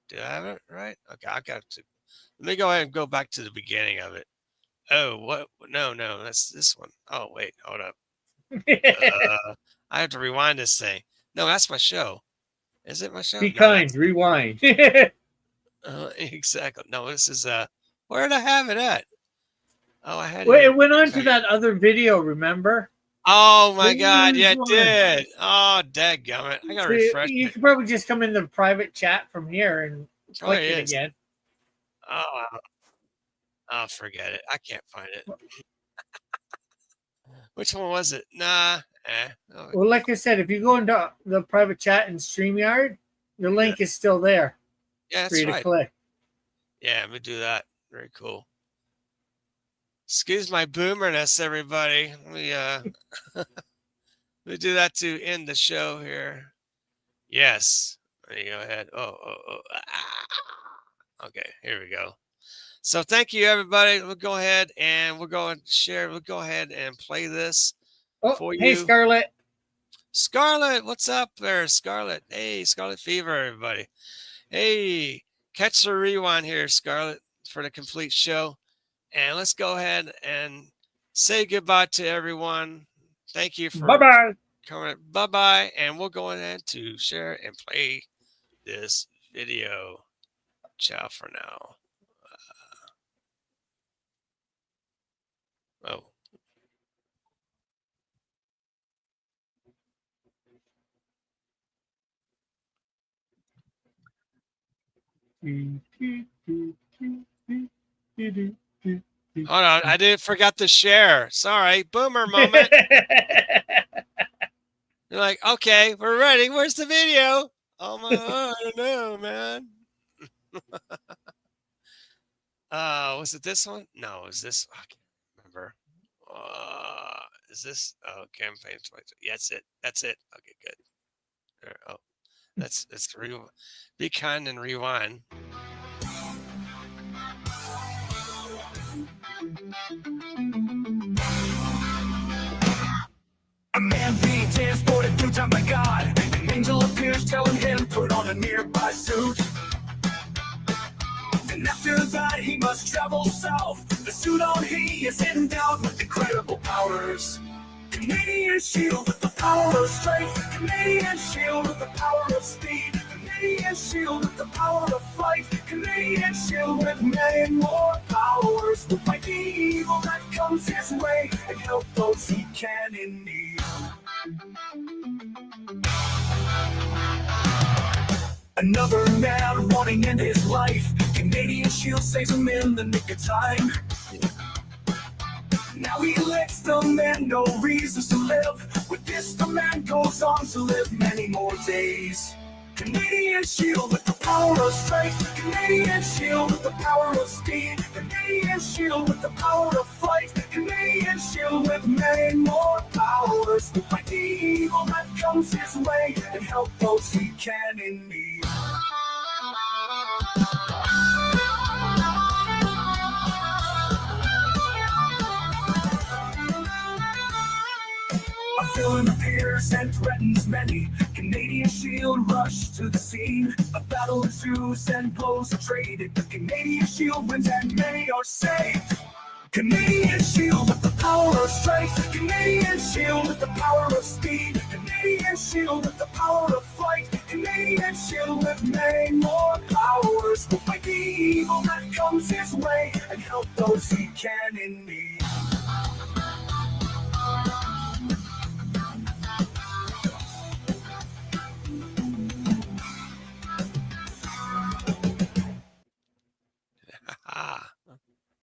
Do I have it right? Okay, I got to. Let me go ahead and go back to the beginning of it. Oh, what? No, that's this one. Oh, wait, hold up. I have to rewind this thing. No, that's my show. Is it my show? Be kind, rewind. Exactly. No, this is where did I have it at? Oh, I had Well, it. it went on to that other video, remember? Oh my God, Which yeah, it one? did. Oh, dadgummit. I gotta So refresh you it. can probably just come in the private chat from here and click Probably it is. again. Oh, I'll forget it. I can't find it. Which one was it? Nah. Oh, Well, like I said, if you go into the private chat in StreamYard, the link is still there yeah, for that's you to right. click. Yeah, let me do that. Very cool. Excuse my boomerness, everybody. Let me do that to end the show here. Yes. There you go ahead. Okay, here we go. So thank you, everybody. We'll go ahead and we'll go and share. We'll go ahead and play this Oh, for hey, you. Scarlett. Scarlett, what's up there, Scarlett? Hey, Scarlet Fever, everybody. Hey, catch the rewind here, Scarlett, for the complete show. And let's go ahead and say goodbye to everyone. Thank you for Bye-bye. coming. Bye-bye. And we'll go ahead to share and play this video. Ciao for now. Oh. Hold on, I didn't forget to share. Sorry, boomer moment. You're like, okay, we're ready. Where's the video? Oh my, I don't know, man. Was it this one? No, it was this. I can't remember. Is this? Oh, campaign 22. Yeah, that's it. That's it. Okay, good. Oh, that's be kind and rewind. A man being transported through time by God. An angel appears telling him put on a nearby suit. And after that he must travel south. The suit on he is endowed with incredible powers. Canadian shield with the power of strength. Canadian shield with the power of speed. Canadian shield with the power of flight. Canadian shield with many more powers. Will fight the evil that comes his way and help those he can in need. Another man wanting to end his life. Canadian shield saves him in the nick of time. Now he lets the man no reasons to live. With this the man goes on to live many more days. Canadian shield with the power of strength. Canadian shield with the power of speed. Canadian shield with the power of flight. Canadian shield with many more powers. To fight the evil that comes his way and help those he can in need. A villain appears and threatens many. Canadian shield rush to the scene. A battle ensues and blows are traded. The Canadian shield wins and many are saved. Canadian shield with the power of strength. Canadian shield with the power of speed. Canadian shield with the power of flight. Canadian shield with many more powers. Will fight the evil that comes his way and help those he can in need.